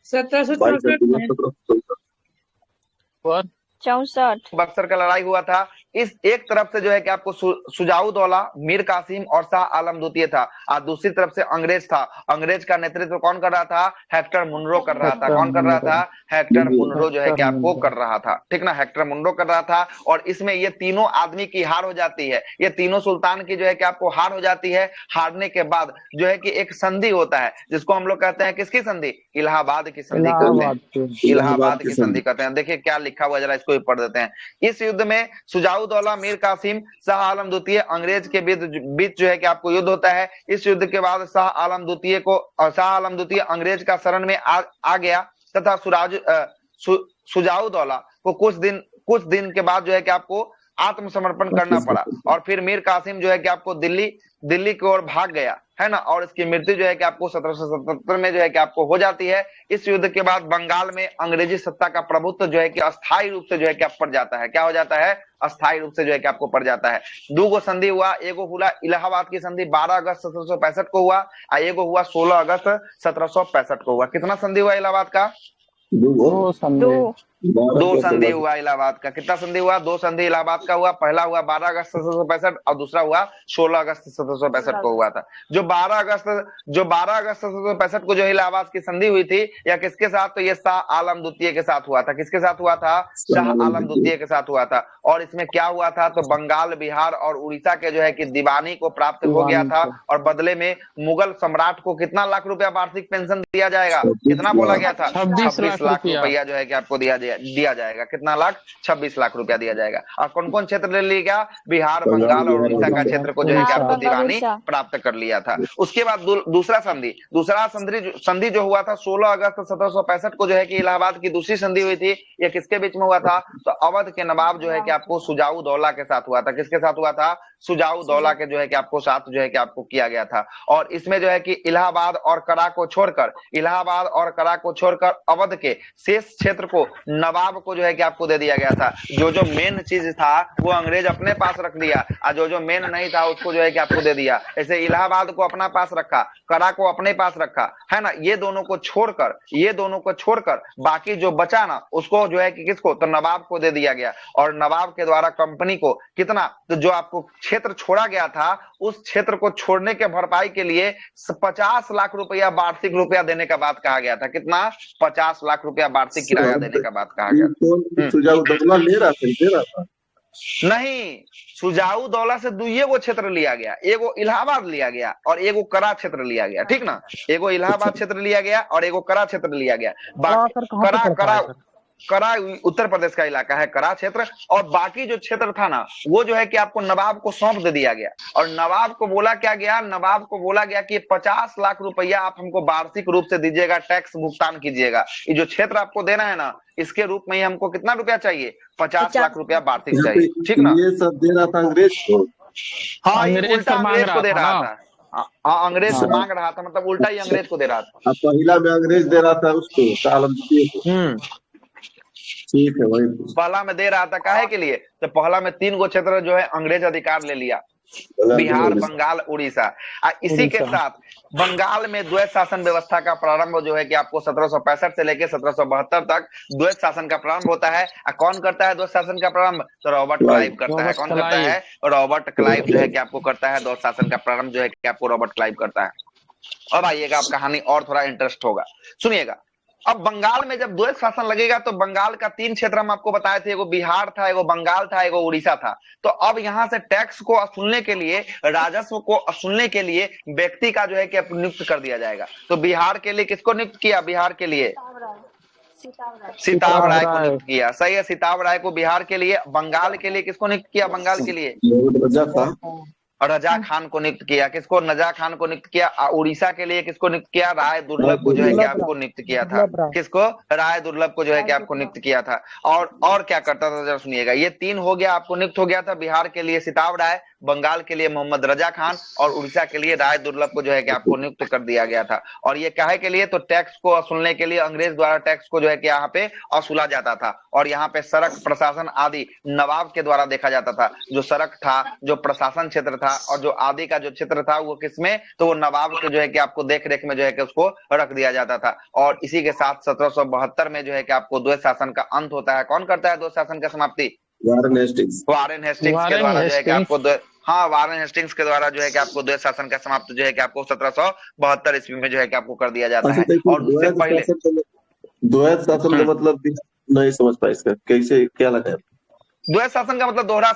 1764। बक्सर का लड़ाई हुआ था। इस एक तरफ से जो है कि आपको सुजाऊ दौला, मीर कासिम और शाह आलम द्वितीय था, और दूसरी तरफ से अंग्रेज था। अंग्रेज का नेतृत्व कौन कर रहा था? हेक्टर मुनरो कर रहा था। कौन कर रहा था? हेक्टर मुनरो जो है कि आपको कर रहा था, ठीक ना, हेक्टर मुनरो कर रहा था। और इसमें ये तीनों आदमी की हार हो जाती है, ये तीनों सुल्तान की जो है कि आपको हार हो जाती है। हारने के बाद जो है कि एक संधि होता है, जिसको हम लोग कहते हैं किसकी संधि? इलाहाबाद की संधि कहते हैं। इलाहाबाद की संधि कहते हैं। देखिए क्या लिखा हुआ, जरा इसको भी पढ़ देते हैं। इस युद्ध में सुजाऊ दौला, मीर कासिम, शाह आलम द्वितीय, अंग्रेज के बीच जो है कि आपको युद्ध होता है। इस युद्ध के बाद शाह आलम द्वितीय अंग्रेज का शरण में आ गया तथा सुजाऊ दौला को कुछ दिन के बाद जो है कि आपको आत्मसमर्पण करना पड़ा। और फिर मीर कासिम जो है कि आपको दिल्ली की ओर भाग गया, है ना। और इसकी मृत्यु जो है कि आपको 1777 में जो है कि आपको हो जाती है। इस युद्ध के बाद बंगाल में अंग्रेजी सत्ता का प्रभुत्व जो है कि अस्थायी रूप से जो है कि आप पड़ जाता है। क्या हो जाता है? अस्थायी रूप से जो है कि आपको पड़ जाता है। दो संधि हुआ, एगो हुआ इलाहाबाद की संधि 12 अगस्त 1765 को हुआ, और एगो हुआ 16 अगस्त 1765 को हुआ। कितना संधि हुआ इलाहाबाद का? दो संधि। दो संधि हुआ इलाहाबाद का। कितना संधि हुआ? दो संधि इलाहाबाद का हुआ। पहला हुआ 12 अगस्त 1765 और दूसरा हुआ 16 अगस्त 1765 को हुआ था। जो 12 अगस्त 1765 को जो इलाहाबाद की संधि हुई थी, या किसके साथ? तो ये शाह आलम द्वितीय के साथ हुआ था। किसके साथ हुआ था? शाह आलम द्वितीय के साथ हुआ था। और इसमें क्या हुआ था? तो बंगाल, बिहार और उड़ीसा के जो है कि दीवानी को प्राप्त हो गया था, और बदले में मुगल सम्राट को कितना लाख रुपया वार्षिक पेंशन दिया जाएगा? कितना बोला गया था? 26 लाख रुपया जो है कि आपको दिया जाएगा। कितना लाख? 26 लाख रुपया दिया जाएगा। और कौन कौन क्षेत्र ले लिया? बिहार, बंगाल और उड़ीसा का क्षेत्र को जो है कि आपको दीवानी प्राप्त कर लिया था। उसके बाद दूसरा संधि जो हुआ था 16 अगस्त 1765 को जो है कि इलाहाबाद की दूसरी संधि हुई थी। ये किसके बीच में हुआ था? तो अवध के नवाब जो है कि आपको शुजाऊ दौला के साथ हुआ था। किसके साथ हुआ था? शुजाऊ दौला के जो है कि आपको साथ जो है कि आपको किया गया था। और इसमें जो है कि इलाहाबाद और करा को छोड़कर अवध के शेष क्षेत्र को नवाब को जो है कि आपको दे दिया गया था। जो मेन चीज था वो अंग्रेज अपने पास रख दिया, और जो मेन नहीं था उसको जो है कि आपको दे दिया। ऐसे इलाहाबाद को अपना पास रखा, करा को अपने पास रखा, है ना। ये दोनों को छोड़कर बाकी जो बचा ना, उसको जो है कि किसको? तो नवाब को दे दिया गया। और नवाब के द्वारा कंपनी को कितना? तो जो आपको क्षेत्र छोड़ा गया था, उस क्षेत्र को छोड़ने के भरपाई के लिए 50 लाख रुपया वार्षिक रुपया देने का बात कहा गया था। कितना? 50 लाख रुपया वार्षिक किराया देने का बात कहा गया। सुजाऊ दौला ले रहा था नहीं, सुजाऊ दौला से दुइये वो क्षेत्र लिया गया। एगो इलाहाबाद लिया गया और एगो करा क्षेत्र लिया गया, ठीक ना। एगो इलाहाबाद क्षेत्र लिया गया और एगो करा क्षेत्र लिया गया। करा उत्तर प्रदेश का इलाका है, करा क्षेत्र। और बाकी जो क्षेत्र था ना, वो जो है कि आपको नवाब को सौंप दे दिया गया। और नवाब को बोला गया कि 50 लाख रुपया आप हमको वार्षिक रूप से दीजिएगा, टैक्स भुगतान कीजिएगा। ये जो क्षेत्र आपको देना है ना, इसके रूप में ही हमको कितना रुपया चाहिए? 50 लाख रुपया वार्षिक चाहिए, ठीक ना। ये सब दे रहा था अंग्रेज को। हाँ, ये उल्टा अंग्रेज को दे रहा था। हाँ, अंग्रेज से मांग रहा था, मतलब उल्टा ही अंग्रेज को दे रहा था। पहला में अंग्रेज दे रहा था उसको, आलम द्वितीय को। ठीक है, वही पहला में दे रहा था। काहे के लिए? तो पहला में 3 गो क्षेत्र जो है अंग्रेज अधिकार ले लिया, बिहार, बंगाल, उड़ीसा। इसी के साथ बंगाल में द्वैत शासन व्यवस्था का प्रारंभ जो है कि आपको 1765 से लेकर 1772 तक द्वैत शासन का प्रारंभ होता है। कौन करता है द्वैत शासन का प्रारंभ? तो रॉबर्ट क्लाइव करता है। कौन करता है? रॉबर्ट क्लाइव जो है कि आपको करता है द्वैत शासन का प्रारंभ, जो है कि आपको रॉबर्ट क्लाइव करता है। अब आइएगा, आप कहानी और थोड़ा इंटरेस्ट होगा, सुनिएगा। अब बंगाल में जब द्वैत शासन लगेगा, तो बंगाल का 3 क्षेत्र हम आपको बताए थे, एगो बिहार था, एगो बंगाल था, एगो उड़ीसा था। तो अब यहाँ से टैक्स को वसूलने के लिए, राजस्व को वसूलने के लिए व्यक्ति का जो है कि नियुक्त कर दिया जाएगा। तो बिहार के लिए किसको नियुक्त किया? बिहार के लिए सिताब राय को नियुक्त किया। सही है, सिताब राय को बिहार के लिए। बंगाल के लिए किसको नियुक्त किया? बंगाल के लिए रजा खान को नियुक्त किया। किसको? नजा खान को नियुक्त किया। उड़ीसा के लिए किसको नियुक्त किया? राय दुर्लभ को जो है कि आपको नियुक्त किया था। किसको? राय दुर्लभ को जो है कि आपको नियुक्त किया था। और क्या करता था जरा सुनिएगा। ये 3 हो गया, आपको नियुक्त हो गया था। बिहार के लिए सिताब राय, बंगाल के लिए मोहम्मद रजा खान और उड़ीसा के लिए राय दुर्लभ को जो है कि आपको नियुक्त कर दिया गया था। और ये काहे के लिए? तो टैक्स को वसूलने के लिए। अंग्रेज द्वारा टैक्स को जो है कि यहाँ पे वसूला जाता था, और यहाँ पे सड़क प्रशासन आदि नवाब के द्वारा देखा जाता था। जो सड़क था, जो प्रशासन क्षेत्र था और जो आदि का जो क्षेत्र था, वो किसमें? तो वो नवाब के जो है कि आपको देख रेख में जो है कि उसको रख दिया जाता था। और इसी के साथ 1772 में जो है कि आपको द्वैत शासन का अंत होता है। कौन करता है द्वैत शासन का समाप्ति? वारेन हेस्टिंग्स के द्वारा जो है कि आपको वारेन हेस्टिंग्स के द्वारा जो है कि आपको द्वैत शासन का समाप्त जो है कि आपको 1772 ईस्वी में जो है कि आपको कर दिया जाता है। और उससे पहले द्वैत शासन का मतलब नहीं समझ पाए, इसका कैसे क्या लगा? द्वैत शासन का मतलब दोहरा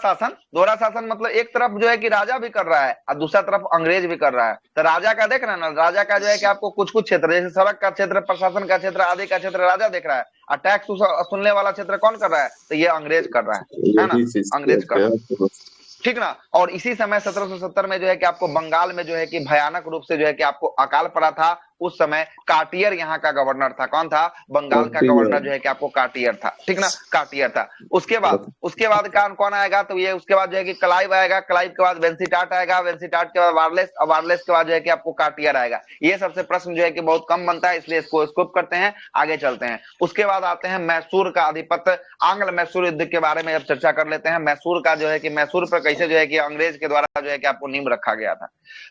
शासन मतलब एक तरफ जो है कि राजा भी कर रहा है और दूसरा तरफ अंग्रेज भी कर रहा है। तो राजा का देख रहे हैं ना, राजा का जो है कि आपको कुछ क्षेत्र, जैसे सड़क का क्षेत्र, प्रशासन का क्षेत्र, आदि का क्षेत्र राजा देख रहा है, और टैक्स वसूलने वाला क्षेत्र कौन कर रहा है? तो ये अंग्रेज कर रहा है ना, अंग्रेज कर रहा है, ठीक ना। और इसी समय 1770 में जो है कि आपको बंगाल में जो है कि भयानक रूप से जो है कि आपको अकाल पड़ा था। उस समय काटियर यहाँ का गवर्नर था। कौन था? बंगाल का गवर्नर जो है कि आपको काटियर था, ठीक ना, काटियर था। उसके बाद कौन आएगा? तो ये उसके बाद जो है कि क्लाइव आएगा, क्लाइव के बाद वेंसिटाट आएगा, वेंसिटाट के बाद वारलेस, और वारलेस के बाद जो है कि आपको काटियर आएगा। ये सबसे प्रश्न जो है कि बहुत कम बनता है, इसलिए इसको स्किप करते हैं, आगे चलते हैं। उसके बाद आते हैं मैसूर का आधिपत्य, आंग्ल मैसूर युद्ध के बारे में अब चर्चा कर लेते हैं। मैसूर का जो है कि मैसूर पर कैसे जो है कि अंग्रेज के द्वारा जो है कि आपको नींव रखा गया था।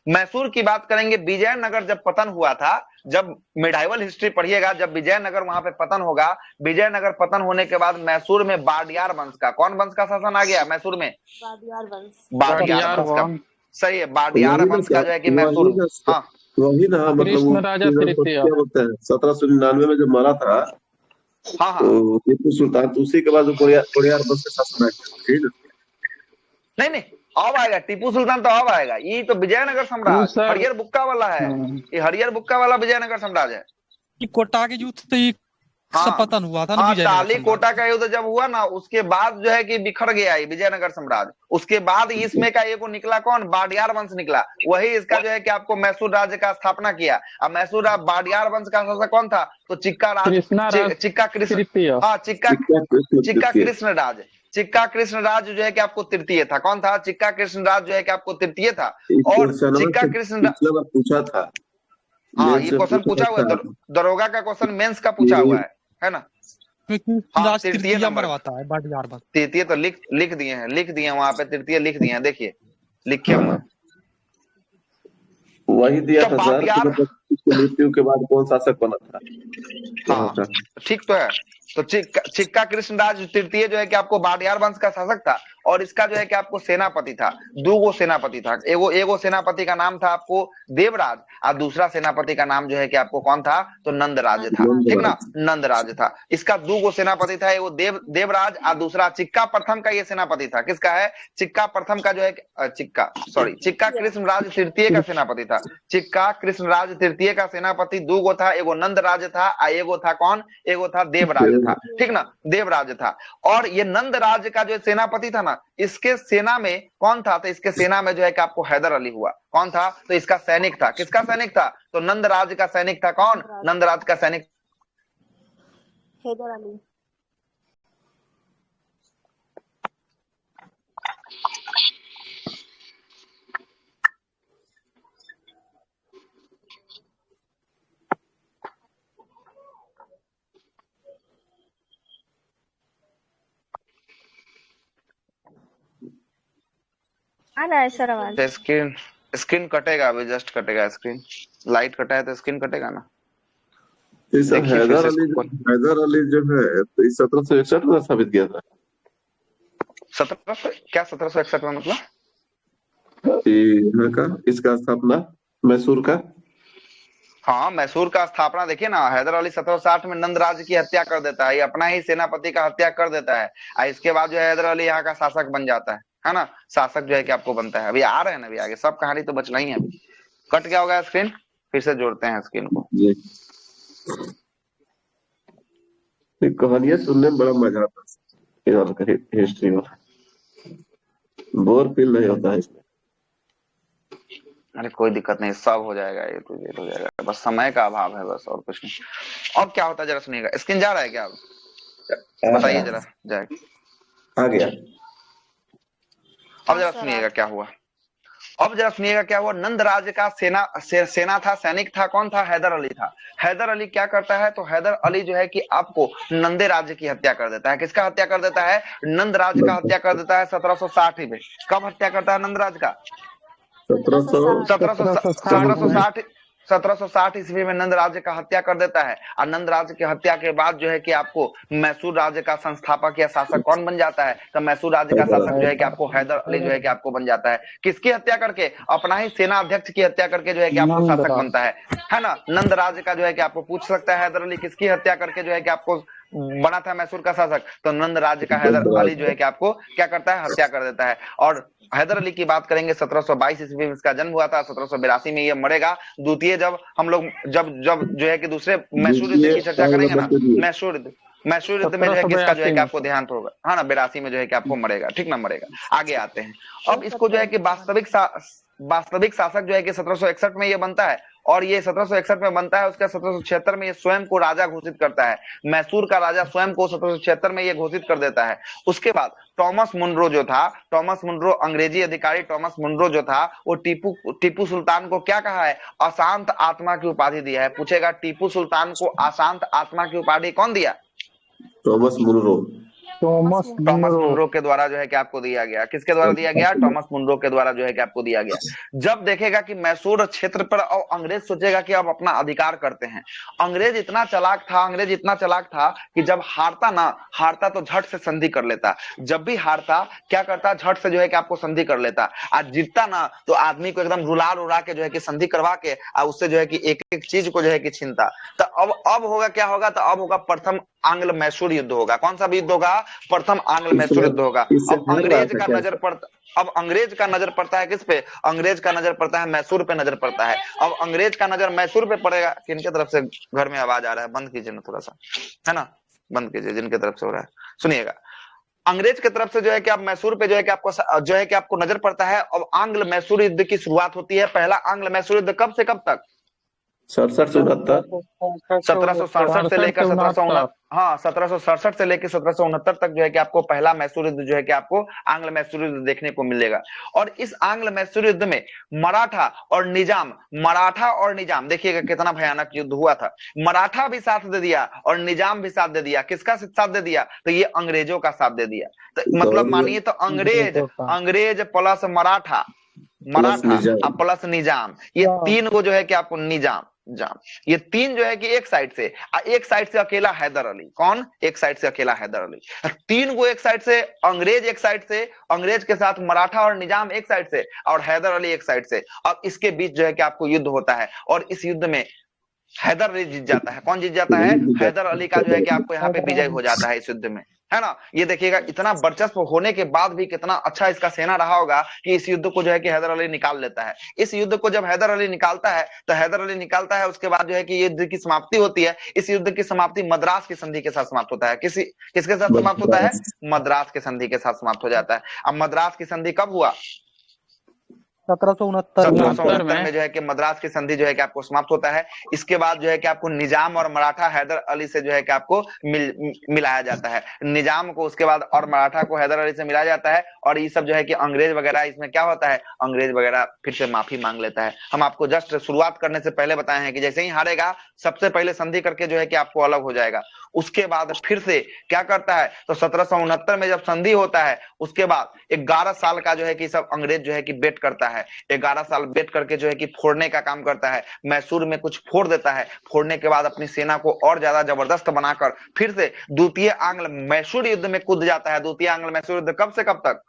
मैसूर की बात करेंगे। विजयनगर जब पतन हुआ था, जब मिडाइवल हिस्ट्री पढ़िएगा, जब विजयनगर वहां पे पतन होगा, विजयनगर पतन होने के बाद मैसूर में बाडियार वंश का, कौन वंश का शासन आ गया मैसूर में? बाडियार बाडियार वंश का। वंश। सही है, बाडियार वही ना वंश का जो है कि वही मैसूर। ना हाँ वही ना मतलब वो कृष्ण राजा तृतीय। क्या बोलते हैं 1799 में जब मरा था हाँ हाँ। तो टीपू सुल्तान, तो उसी के बाद वो कोडियार वंश का शासन आ गया, ठीक है। नहीं नहीं, अब आएगा टीपू सुल्तान, तो अब आएगा, ये तो विजयनगर वो साम्राज्य सर हरियर बुक्का वाला है। ये हरियर बुक्का वाला विजयनगर साम्राज्य है। ये कोटा के युद्ध से ही सब हाँ पतन हुआ था ना हाँ, विजयनगर टाली कोटा साम्राज्य। का युद्ध जब हुआ ना, उसके बाद जो है कि बिखर गया ये विजयनगर साम्राज्य। उसके बाद इसमें का एक निकला कौन? बाडियार वंश निकला। वही इसका जो है कि आपको मैसूर राज्य का स्थापना किया। अब मैसूर बाडियार वंश का शासक कौन था? तो चिक्का राज, कृष्णा राज चिक्का कृष्ण, तृतीय। हाँ चिक्का, चिक्का कृष्ण कृष्ण राज। चिक्का कृष्ण राज जो है कि आपको तृतीय था। कौन था? चिक्का कृष्ण राज जो है कि आपको तृतीय था। और चिक्का कृष्ण, पिछले बार पूछा था, हाँ मेन ये से क्वेश्चन पूछा हुआ है, था दरोगा का क्वेश्चन मेंस का पूछा हुआ है ना? क्योंकि हाँ राज तृतीय तृतीय नंबर, मरवाता है बाडियार वंश। तृतीय तो लिख दिए हैं, लिख दिए हैं वहां पे, तृतीय लिख दिए हैं, देखिए लिखे हुए हैं। वही दिया तो था सर कि बाडियार, मतलब उसकी मृत्यु के बाद कौन शासक बना था वहां हाँ का। ठीक तो है। तो चिक्का कृष्णराज तृतीय जो है कि आपको बाडियार वंश का शासक था, और इसका जो है कि आपको सेनापति था, दो सेनापति था। एगो सेनापति का नाम था आपको देवराज, और दूसरा सेनापति का नाम जो है कि आपको कौन था? तो नंदराज था, ठीक ना? नंदराज था। इसका दो सेनापति था, एगो देवराज, और दूसरा चिक्का प्रथम का ये सेनापति था। किसका है? चिक्का प्रथम का जो है चिक्का कृष्णराज तृतीय का सेनापति था। चिक्का कृष्णराज तृतीय का सेनापति दो था, एगो नंदराज था, और एगो था कौन? एगो था देवराज था, ठीक ना? देवराज था। और ये नंदराज का जो सेनापति था ना, इसके सेना में कौन था? तो इसके सेना में जो है कि आपको हैदर अली हुआ। कौन था? तो इसका सैनिक था। किसका सैनिक था? तो नंदराज का सैनिक था। कौन? नंदराज का सैनिक हैदर अली। आ रहा है सर आवाज? स्क्रीन, स्क्रीन कटेगा अभी, जस्ट कटेगा स्क्रीन, लाइट कटा है तो स्क्रीन कटेगा ना। इस देखिए फिर से इसको, हैदर अली जो है तो इस 1761 में स्थापित किया था 1761 में मतलब यहाँ का, इसका स्थापना मैसूर का। हाँ मैसूर का स्थापना देखिए ना, हैदर अली 1760 में नंदराज की हत्या कर देता है, ये अपना ही सेनापति का हत्या कर देता है, और इसके बाद जो है हैदर अली यहाँ का शासक बन जाता है ना? शासक जो है कि आपको बनता है। अभी आ रहे हैं ना, अभी आगे सब कहानी तो बचना ही है। अभी कट गया होगा स्क्रीन, फिर से जोड़ते हैं स्क्रीन को। जी, कहानियां सुनने में बड़ा मजा आता है, हिस्ट्री में बोर फील नहीं होता है इसमें। अरे कोई दिक्कत नहीं, सब हो जाएगा, ये तो हो जाएगा, बस समय का अभाव है, बस और कुछ नहीं। अब क्या होता है जरा सुनिएगा, स्क्रीन जा रहा है क्या? बताइए जरा, जाएगा आ गया। अब जरा सुनिएगा क्या हुआ। अब जरा सुनिएगा क्या हुआ। नंदराज का सेना था, सैनिक था। कौन था? हैदर अली था। हैदर अली क्या करता है? तो हैदर अली जो है कि आपको नंदे राज्य की हत्या कर देता है। किसका हत्या कर देता है? नंदराज का हत्या कर देता है 1760 में। कब हत्या करता है नंदराज का? 1760 ईस्वी में नंदराज का हत्या कर देता है। और नंदराज की हत्या के बाद जो है कि आपको मैसूर राज्य का संस्थापक या शासक कौन बन जाता है? तो मैसूर राज्य का शासक जो है कि आपको हैदर अली जो है कि आपको बन जाता है। किसकी हत्या करके? अपना ही सेना अध्यक्ष की हत्या करके जो है कि आपको शासक बनता है ना? नंदराज का जो है कि आपको पूछ सकता है हैदर अली किसकी हत्या करके जो है कि आपको बना था मैसूर का शासक? तो नंद राज्य का हैदर अली जो है कि आपको क्या करता है? हत्या कर देता है। और हैदर अली की बात करेंगे, 1722 ईस्वी में इसका जन्म हुआ था, 1782 में ये मरेगा। द्वितीय जब हम लोग जब जो है कि दूसरे मैसूर युद्ध की चर्चा करेंगे ना, मैसूर युद्ध में जो है कि इसका जो है कि आपको ध्यान होगा, हाँ ना, 82 में जो है कि आपको मरेगा, ठीक ना? मरेगा। आगे आते हैं। अब इसको जो है कि वास्तविक शासक जो है कि 1761 में ये बनता है, और ये 1761 में बनता है। उसका 1776 में ये स्वयं को राजा घोषित करता है। मैसूर का राजा स्वयं को 1776 में ये घोषित कर देता है। उसके बाद टॉमस मुनरो जो था, टॉमस मुनरो अंग्रेजी अधिकारी टॉमस मुनरो जो था, वो टीपू सुल्तान को क्या कहा है? अशांत आत्मा की उपाधि दिया है। पूछेगा टीपू सुल्तान को अशांत आत्मा की उपाधि कौन दिया? Thomas Munro. Thomas Thomas Munro. Munro के द्वारा जो है कि आपको दिया गया। किसके द्वारा दिया गया? टॉमस मुनरो के द्वारा जो है कि आपको दिया गया। जब देखेगा कि मैसूर क्षेत्र पर, और अंग्रेज सोचेगा कि अब अपना अधिकार करते हैं। अंग्रेज इतना चालाक था कि जब हारता तो झट से संधि कर लेता। जब भी हारता क्या करता, झट से जो है कि आपको संधि कर लेता। आज जीतता ना तो आदमी को एकदम रुला के जो है कि संधि करवा के और उससे जो है कि एक एक चीज को जो है कि छीनता। तो अब होगा क्या होगा, तो अब होगा प्रथम आंग्ल मैसूर युद्ध होगा। कौन सा युद्ध होगा? प्रथम आंग्ल मैसूर युद्ध होगा। इससे अब हार रहा अंग्रेज था का क्या नजर सर? पड़ता अब अंग्रेज का नजर पड़ता है किस पे? अंग्रेज का नजर पड़ता है मैसूर पे नजर पड़ता है। अब अंग्रेज का नजर मैसूर पे पड़ेगा। किनके तरफ से घर में आवाज आ रहा है? बंद कीजिए ना थोड़ा सा, है ना, बंद कीजिए जिनके तरफ से हो रहा है। सुनिएगा, अंग्रेज की तरफ से जो है कि आप मैसूर पे जो है कि आपको नजर पड़ता है। अब आंग्ल मैसूर युद्ध की शुरुआत होती है। पहला आंग्ल मैसूर युद्ध कब से कब तक? 67 से 69। 1767 से लेकर 67 1767 से लेकर 1769 तक जो है कि आपको पहला मैसूर युद्ध जो है कि आपको आंग्ल मैसूर युद्ध देखने को मिलेगा। और इस आंग्ल मैसूर युद्ध में मराठा और निजाम देखिएगा कितना भयानक युद्ध हुआ था। मराठा भी साथ दे दिया और निजाम भी साथ दे दिया। किसका साथ दे दिया? तो ये अंग्रेजों का साथ दे दिया। तो मतलब मानिए तो अंग्रेज प्लस मराठा निजाम। प्लस निजाम, ये तीन को जो है कि आपको निजाम ये तीन जो है कि एक साइड से अकेला हैदर अली। कौन? एक साइड से अकेला हैदर अली। तीन को एक साइड से अंग्रेज, एक साइड से अंग्रेज के साथ मराठा और निजाम एक साइड से, और हैदर अली एक साइड से। अब इसके बीच जो है कि आपको युद्ध होता है और इस युद्ध में हैदर अली जीत जाता है। कौन जीत जाता है? हैदर अली का जो है कि आपको यहाँ पे विजय हो जाता है इस युद्ध में, है ना। ये देखिएगा इतना वर्चस्व होने के बाद भी कितना अच्छा इसका सेना रहा होगा कि इस युद्ध को जो है कि हैदर अली निकाल लेता है। इस युद्ध को जब हैदर अली निकालता है उसके बाद जो है कि युद्ध की समाप्ति होती है। इस युद्ध की समाप्ति मद्रास की संधि के साथ समाप्त होता है। किसके साथ समाप्त होता है? मद्रास की संधि के साथ समाप्त हो जाता है। अब मद्रास की संधि कब हुआ? 1769 में जो है कि मद्रास की संधि जो है कि आपको समाप्त होता है। इसके बाद जो है कि आपको निजाम और मराठा हैदर अली से जो है कि आपको मिलाया जाता है। निजाम को उसके बाद और मराठा को हैदर अली से मिलाया जाता है। और ये सब जो है कि अंग्रेज वगैरह, इसमें क्या होता है, अंग्रेज वगैरह फिर से माफी मांग लेता है। हम आपको जस्ट शुरुआत करने से पहले बताए हैं कि जैसे ही हारेगा सबसे पहले संधि करके जो है कि आपको अलग हो जाएगा। उसके बाद फिर से क्या करता है, तो 1769 में जब संधि होता है उसके बाद 11 साल का जो है कि सब अंग्रेज जो है कि वेट करता है। 11 साल वेट करके जो है कि फोड़ने का काम करता है। मैसूर में कुछ फोड़ देता है। फोड़ने के बाद अपनी सेना को और ज्यादा जबरदस्त बनाकर फिर से द्वितीय आंग्ल मैसूर युद्ध में कूद जाता है। द्वितीय आंग्ल मैसूर युद्ध कब से कब तक?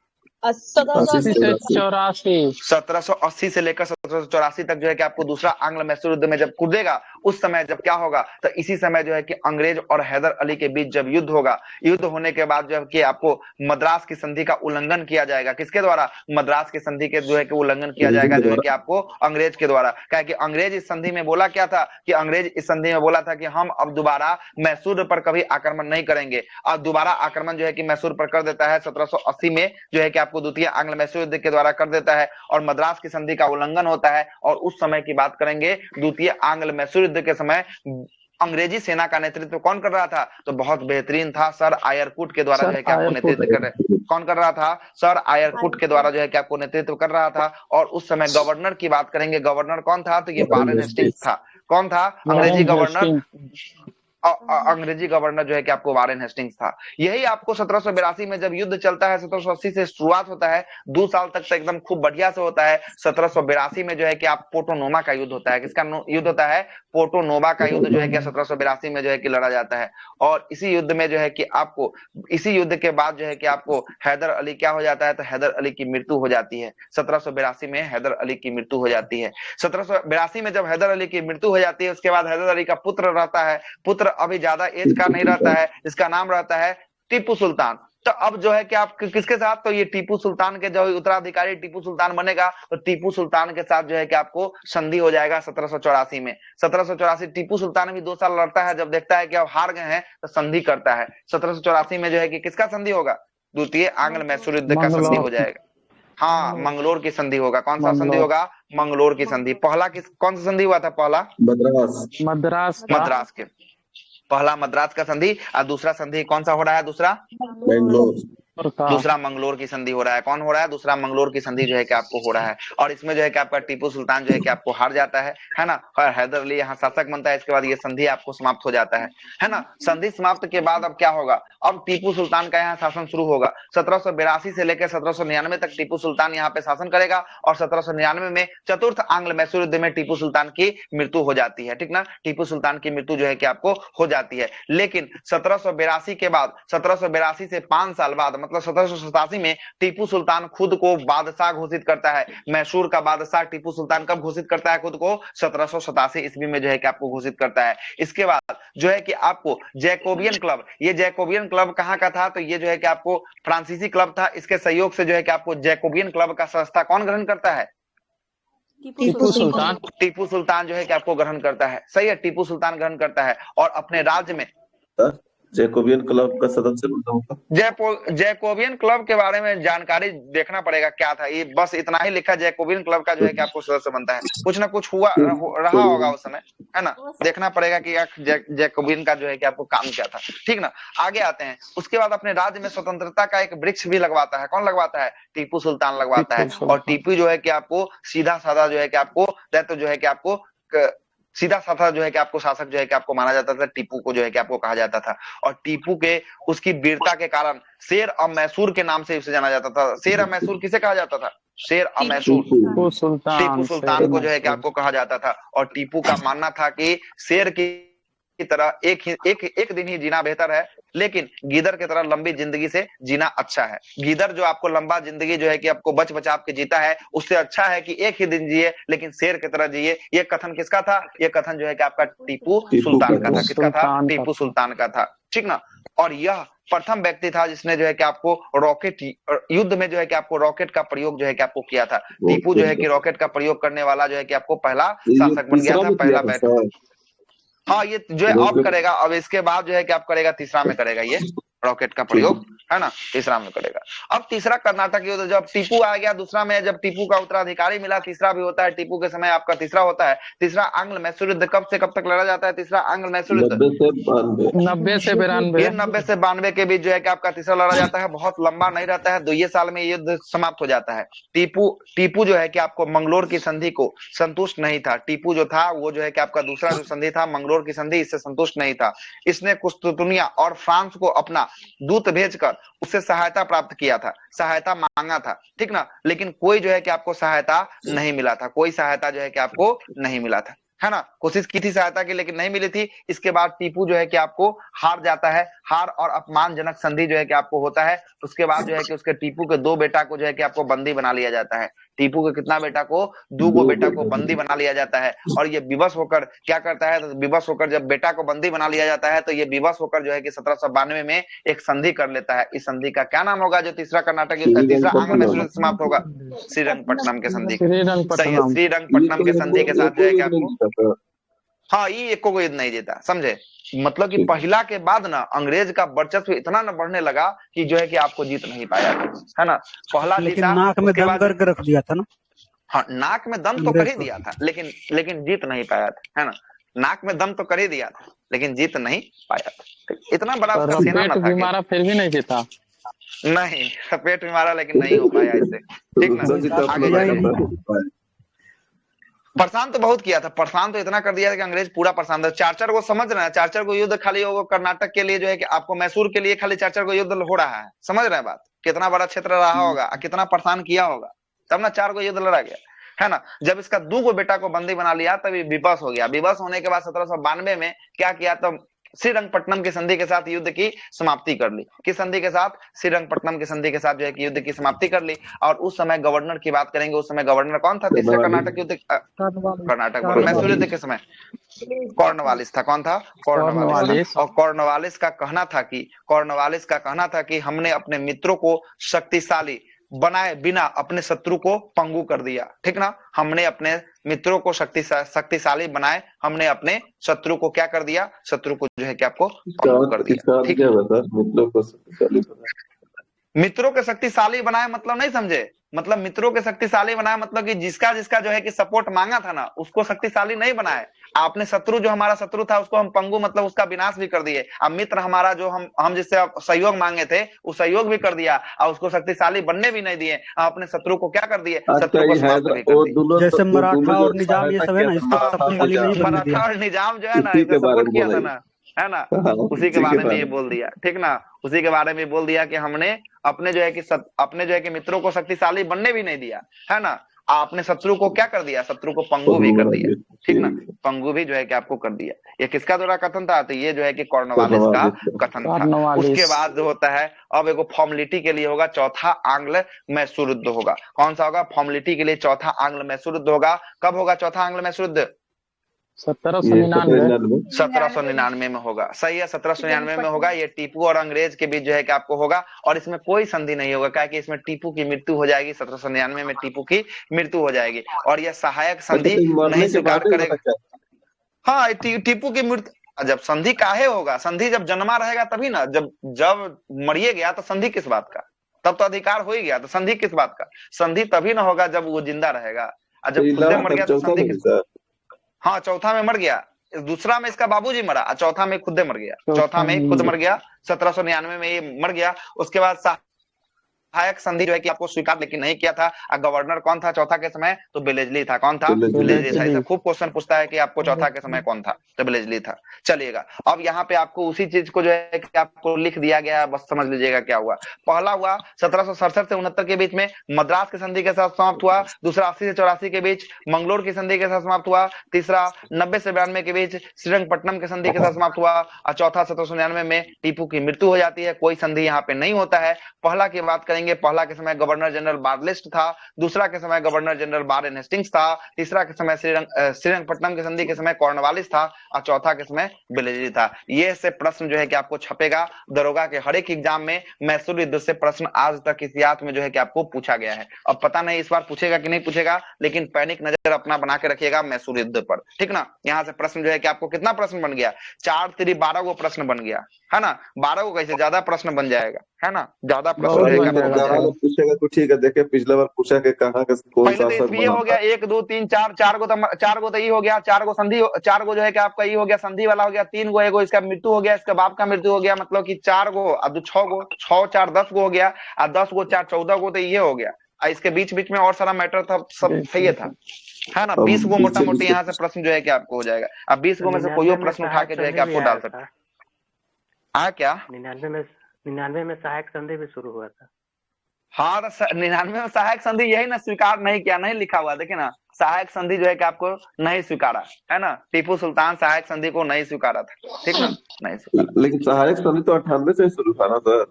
80 से 84। 1780 से लेकर 1784 तक जो है कि आपको दूसरा आंग्ल मैसूर युद्ध में जब कूदेगा, उस समय जब क्या होगा, तो इसी समय जो है कि अंग्रेज और हैदर अली के बीच जब युद्ध होगा, युद्ध होने के बाद जो है कि आपको मद्रास की संधि का उल्लंघन किया जाएगा। किसके द्वारा? मद्रास की संधि के जो है कि उल्लंघन किया जाएगा जो है कि आपको अंग्रेज के द्वारा। क्या कि अंग्रेज इस संधि में बोला क्या था, कि अंग्रेज इस संधि में बोला था कि हम अब दोबारा मैसूर पर कभी आक्रमण नहीं करेंगे। और दोबारा आक्रमण जो है कि मैसूर पर कर देता है 1780 में जो है कि आपको द्वितीय आंग्ल मैसूर युद्ध के द्वारा कर देता है और मद्रास की संधि का उल्लंघन होता है। और उस समय की बात करेंगे, द्वितीय आंग्ल मैसूर युद्ध के समय अंग्रेजी सेना का नेतृत्व कौन कर रहा था? तो बहुत बेहतरीन था, सर आयरकुट के द्वारा जो है कि आपको नेतृत्व कर रहे। कौन कर रहा था? सर आयरकुट के द्वारा जो है कि आपको नेतृत्व कर रहा था। और उस समय गवर्नर की बात करेंगे, गवर्नर कौन था? तो ये वारेन हेस्टिंग्स था। कौन था? अंग्रेजी गवर्नर। अंग्रेजी गवर्नर जो है कि आपको वारेन हेस्टिंग्स था। यही आपको 1782 में जब युद्ध चलता है, 1780 से शुरुआत होता है, 2 साल तक तो एकदम खूब बढ़िया से होता है। 1782 में जो है कि आप पोर्टोनोवा का युद्ध होता है। किसका युद्ध होता है? पोर्टोनोवा का युद्ध जो है कि 1782 में जो है कि लड़ा जाता है। और इसी युद्ध में जो है कि आपको, इसी युद्ध के बाद जो है कि आपको हैदर अली क्या हो जाता है, तो हैदर अली की मृत्यु हो जाती है। 1782 में हैदर अली की मृत्यु हो जाती है। 1782 में जब हैदर अली की मृत्यु हो जाती है, उसके बाद हैदर अली का पुत्र रहता है। पुत्र अभी ज्यादा एज का नहीं रहता है, इसका नाम रहता है टीपू सुल्तान। तो अब जो है कि आप किसके साथ, तो ये टीपू सुल्तान के जो उत्तराधिकारी टीपू सुल्तान बनेगा, तो टीपू सुल्तान के साथ जो है कि आपको संधि हो जाएगा 1784 में। 1784 टीपू सुल्तान भी 2 साल लड़ता है, जब देखता है कि अब हार गए हैं तो संधि करता है। 1784 में जो है कि किसका संधि होगा? द्वितीय आंग्ल मैसूर युद्ध का संधि हो जाएगा। हाँ, मंगलोर की संधि होगा। कौन सा संधि होगा? मंगलोर की संधि। पहला कौन सा संधि हुआ था? पहला मद्रास के, पहला मद्रास का संधि। और दूसरा संधि कौन सा हो रहा है? दूसरा बेंगलोर। दूसरा मंगलोर की संधि हो रहा है। कौन हो रहा है? दूसरा मंगलोर की संधि जो है कि आपको हो रहा है, और इसमें जो है कि आपका टीपू सुल्तान जो है कि आपको हार जाता है ना, और हैदर अली यहाँ शासक बनता है। इसके बाद ये संधि आपको समाप्त हो जाता है ना। संधि समाप्त के बाद अब क्या होगा? अब टीपू सुल्तान का यहाँ शासन शुरू होगा। 1782 से लेकर 1799 तक टीपू सुल्तान यहाँ पे शासन करेगा, और 1799 में चतुर्थ आंग्ल मैसूर युद्ध में टीपू सुल्तान की मृत्यु हो जाती है, ठीक ना। टीपू सुल्तान की मृत्यु जो है कि आपको हो जाती है। लेकिन 1782 के बाद, 1782 से 5 साल बाद, मतलब 1787 में टीपू सुल्तान खुद को बादशाह घोषित करता है। मैसूर का बादशाह टीपू सुल्तान कब घोषित करता है खुद को? 1787 ईस्वी में जो है कि आपको घोषित करता है। इसके बाद जो है कि आपको जैकोबियन क्लब, ये जैकोबियन क्लब कहाँ का था? तो ये जो है कि आपको फ्रांसीसी क्लब था। इसके सहयोग से जो है कि आपको जैकोबियन क्लब का संस्था कौन ग्रहण करता है? टीपू सुल्तान। टीपू सुल्तान जो है कि आपको ग्रहण करता है। सही है, टीपू सुल्तान ग्रहण करता है, और अपने राज्य में जैकोबियन क्लब का सदस्य बनता हूँ। जैकोबियन क्लब के बारे में जानकारी देखना पड़ेगा क्या था। ये बस इतना ही लिखा, जैकोबियन क्लब का जो है कि आपको सदस्य बनता है। कुछ ना कुछ रहा होगा उस समय, है ना। देखना पड़ेगा कि जैकोबियन का जो है कि आपको काम क्या था, ठीक ना। आगे आते हैं। उसके बाद अपने राज्य में स्वतंत्रता का एक वृक्ष भी लगवाता है। कौन लगवाता है? टीपू सुल्तान लगवाता है। और टीपू जो है कि आपको सीधा साधा जो है कि आपको जो है कि आपको सीधा साधा जो है कि आपको शासक जो है कि आपको माना जाता था। टीपू को जो है कि आपको कहा जाता था, और टीपू के उसकी वीरता के कारण शेर ऑफ मैसूर के नाम से उसे जाना जाता था। शेर ऑफ मैसूर किसे कहा जाता था? शेर ऑफ मैसूर टीपू सुल्तान को जो है कि आपको कहा जाता था। और टीपू का मानना था कि शेर की तरह एक दिन ही जीना बेहतर है, लेकिन गीदड़ की तरह लंबी जिंदगी से जीना अच्छा है। गीदड़ जो आपको लंबा जिंदगी जो है कि आपको बच बचा के जीता है, उससे अच्छा है कि एक ही दिन जिए लेकिन शेर की तरह जिए। ये कथन किसका था? ये कथन जो है कि आपका टीपू सुल्तान का था। किसका था? टीपू सुल्तान का था, ठीक ना। और यह प्रथम व्यक्ति था जिसने जो है कि आपको रॉकेट युद्ध में जो है कि आपको रॉकेट का प्रयोग जो है कि आपको किया था। टीपू जो है कि रॉकेट का प्रयोग करने वाला जो है कि आपको पहला शासक बन गया था, पहला बैठक। हाँ, ये जो है अब करेगा, अब इसके बाद जो है कि आप करेगा तीसरा में करेगा ये रॉकेट का प्रयोग, है ना, तीसरा में करेगा। अब तीसरा कर्नाटक युद्ध, जब टीपू आ गया दूसरा में, जब टीपू का उत्तराधिकारी मिला, तीसरा भी होता है टीपू के समय आपका तीसरा होता है। तीसरा आंग्ल मैसूर युद्ध कब से कब तक लड़ा जाता है? तीसरा आंग्ल मैसूर युद्ध 90 से 92। 90 से 92 के बीच जो है कि आपका तीसरा लड़ा जाता है। बहुत लंबा नहीं रहता है, 2 साल में युद्ध समाप्त हो जाता है। टीपू जो है कि आपको मंगलोर की संधि को संतुष्ट नहीं था। टीपू जो था वो जो है कि आपका दूसरा जो संधि था मंगलोर की संधि, इससे संतुष्ट नहीं था। इसने कुस्तुतुनिया और फ्रांस को अपना दूत भेजकर उससे सहायता प्राप्त किया था, सहायता मांगा था, ठीक ना। लेकिन कोई जो है कि आपको सहायता नहीं मिला था, कोई सहायता जो है कि आपको नहीं मिला था, है ना। कोशिश की थी सहायता की लेकिन नहीं मिली थी। इसके बाद टीपू जो है कि आपको हार जाता है। हार और अपमानजनक संधि जो है कि आपको होता है। उसके बाद जो है कि उसके टीपू के 2 बेटा को जो है कि आपको बंदी बना लिया जाता है। टीपू के कितना बेटा को? 2 बेटा को बंदी बना लिया जाता है। और ये विवश होकर क्या करता है? तो विवश होकर जब बेटा को बंदी बना लिया जाता है तो ये विवश होकर जो है कि 1792 में एक संधि कर लेता है। इस संधि का क्या नाम होगा? जो तीसरा कर्नाटक युद्ध, तीसरा आंग्ल मैसूर समाप्त होगा, श्रीरंगपट्टनम के संधि। सही है, श्रीरंगपट्टनम के संधि के साथ जो है कि आपको, हाँ, ये एको को युद्ध नहीं जीता, समझे। मतलब कि पहला के बाद ना अंग्रेज का वर्चस्व इतना न बढ़ने लगा कि जो है कि आपको जीत नहीं पाया, है ना। पहला जीता, नाक में दम करके रख दिया था ना। हाँ, नाक में दम तो कर ही दिया था, लेकिन जीत नहीं पाया था, है ना। नाक में दम तो कर ही दिया था लेकिन जीत नहीं पाया था। इतना बड़ा उसका सेना न था, मारा फिर भी नहीं जीता। नहीं, पेट में मारा लेकिन नहीं हो पाया इससे, ठीक ना। परेशान तो बहुत किया था, परेशान तो इतना कर दिया था कि अंग्रेज पूरा परेशान था। 4-4 को समझ रहे हैं, 4-4 को युद्ध खाली होगा कर्नाटक के लिए जो है कि आपको मैसूर के लिए खाली 4-4 को युद्ध हो रहा है। समझ रहे हैं बात? कितना बड़ा क्षेत्र रहा होगा, कितना परेशान किया होगा, तब ना 4 को युद्ध लड़ा गया, है ना। जब इसका 2 बेटा को बंदी बना लिया तब ये विवश हो गया। विवश होने के बाद 1792 में क्या किया? तो श्रीरंगपट्टनम की संधि के साथ युद्ध की समाप्ति कर ली। किस संधि के साथ? श्रीरंगपट्टनम की संधि के साथ जो है कि युद्ध की समाप्ति कर ली। और उस समय गवर्नर की बात करेंगे, उस समय गवर्नर कौन था? तीसरे कर्नाटक युद्ध, कर्नाटक मैसूर युद्ध के समय कॉर्नवालिस था। कौन था? कॉर्नवालिस। और कॉर्नवालिस का कहना था कि हमने अपने मित्रों को शक्तिशाली बनाए बिना अपने शत्रु को पंगु कर दिया, ठीक ना। हमने अपने मित्रों को शक्तिशाली बनाए, हमने अपने शत्रु को क्या कर दिया? शत्रु को जो है कि आपको पंगु कर दिया, ठीक है। मित्रों के शक्तिशाली बनाए मतलब नहीं समझे, मतलब मित्रों के शक्तिशाली बनाए मतलब कि जिसका जिसका जो है कि सपोर्ट मांगा था ना उसको शक्तिशाली नहीं बनाए। आपने शत्रु जो हमारा शत्रु था उसको हम पंगु मतलब उसका विनाश भी कर दिए। अब मित्र हमारा जो हम जिससे सहयोग मांगे थे वो सहयोग भी कर दिया और उसको शक्तिशाली बनने भी नहीं दिए। अपने शत्रु को क्या कर दिए, शत्रु को समाप्त भी कर दिए। जैसे मराठा और निजाम ये सब है ना, इसको हाँ, शक्तिशाली नहीं बनने मराठा दिया। और निजाम जो है ना उसी इसे के बारे सपोर्ट में किया था बोला ना, है ना, हाँ, उसी के उसी बारे में ये बारे बोल दिया, ठीक ना। उसी के बारे में बोल दिया कि हमने अपने जो है कि अपने जो है कि मित्रों को शक्तिशाली बनने भी नहीं दिया, है ना। आपने शत्रु को क्या कर दिया, शत्रु को पंगु भी कर दिया, ठीक ना, पंगु भी जो है कि आपको कर दिया। ये किसका द्वारा कथन था, तो ये जो है कि कॉर्नवालिस का कथन था। कॉर्नवालिस। उसके बाद जो होता है अब एगो फॉर्मेलिटी के लिए होगा, चौथा आंग्ल मैसूर युद्ध होगा। कौन सा होगा, फॉर्मेलिटी के लिए चौथा आंग्ल मैसूर युद्ध होगा। कब होगा चौथा आंग्ल मैसूर युद्ध, 1799। 1799 में होगा, सही है, 1799 में होगा। ये टीपू और अंग्रेज के बीच जो है कि आपको होगा, और इसमें कोई संधि नहीं होगा, क्या कि इसमें टीपू की मृत्यु हो जाएगी, 1799 में टीपू की मृत्यु हो जाएगी, और यह सहायक संधि नहीं स्वीकार करेगा। हाँ, टीपू की मृत्यु, जब संधि काहे होगा, संधि जब जन्मा रहेगा तभी ना, जब जब मरिए गया तो संधि किस बात का, तब तो अधिकार हो ही गया, तो संधि किस बात का, संधि तभी ना होगा जब वो जिंदा रहेगा, और जब खुद मर गया तो संधि किस। हाँ, चौथा में मर गया, दूसरा में इसका बाबूजी मरा, चौथा में खुद मर गया, चौथा में खुद मर गया, 1799 में ये मर गया। उसके बाद सहायक संधि जो है कि आपको स्वीकार लेकिन नहीं किया था। गवर्नर कौन था चौथा के समय, तो बेलेजली था। कौन था, बेलेजली था। इसे खूब क्वेश्चन पूछता है कि आपको चौथा के समय कौन था, तो बेलेजली था। चलिएगा, अब यहाँ पे आपको उसी चीज को जो है कि आपको लिख दिया गया है, बस समझ लीजिएगा क्या हुआ। पहला हुआ 1767 से 69 के बीच में मद्रास की संधि के साथ समाप्त हुआ। दूसरा 80 से 84 के बीच मंगलोर की संधि के साथ समाप्त हुआ। तीसरा 90 से 92 के बीच श्रीरंगपट्टनम की संधि के साथ समाप्त हुआ। और चौथा 1799 में टीपू की मृत्यु हो जाती है। कोई संधि यहाँ पे नहीं होता है। पहला की बात करेंगे, पहला के समय गवर्नर जनरल बारलिस्ट था, दूसरा के समय गवर्नर जनरल वारेन हेस्टिंग्स था, तीसरा के समय श्रीरंगपट्टनम की संधि के समय कॉर्नवालिस था, और चौथा के समय बेलेजली था। ये से प्रश्न जो है कि आपको छपेगा दरोगा के हर एक एग्जाम में। मैसूर युद्ध से प्रश्न आज तक इतिहास में जो है कि आपको पूछा गया है। अब पता नहीं इस बार पूछेगा कि नहीं पूछेगा, लेकिन पैनिक नजर अपना बना के रखिएगा मैसूर युद्ध पर, ठीक ना। यहाँ से प्रश्न जो है कि आपको कितना प्रश्न बन गया, 4 3 12 को प्रश्न बन गया, है ना। 12 को कैसे ज्यादा प्रश्न बन जाएगा, है ना, ज्यादा प्रश्न पूछेगा तो ठीक है। देखे पिछले बार पूछा कि कहाँ का कौन पहले सा तो इसमें ये हो गया 1 2 3 4, 4 गो तो ये हो गया, 4 गो संधि, 4 गो जो है कि आपका ये हो गया संधि वाला हो गया, 3 गो एगो इसका मृत्यु हो गया, इसका बाप का मृत्यु हो गया, मतलब कि 4 गो, अब 6 गो, 6 4 10 गो हो गया, और 10 गो 4 14 गो तो ये हो गया। इसके बीच बीच में और सारा मैटर था, सब सही था, है ना। 20 गो मोटा मोटी यहाँ से प्रश्न जो है कि आपको हो जाएगा। अब 20 गो में से कोई प्रश्न उठा के जो है कि आपको डाल सकते हैं। हाँ क्या, 99 में सहायक संधि भी शुरू हुआ था। हाँ, 99 में सहायक संधि यही ना स्वीकार नहीं किया, नहीं लिखा हुआ, देखिए ना, सहायक संधि जो है कि आपको नहीं स्वीकारा, है ना। टीपू सुल्तान सहायक संधि को नहीं स्वीकारा था, ठीक ना, नहीं स्वीकारा। लेकिन सहायक संधि तो 98 से शुरू था ना सर।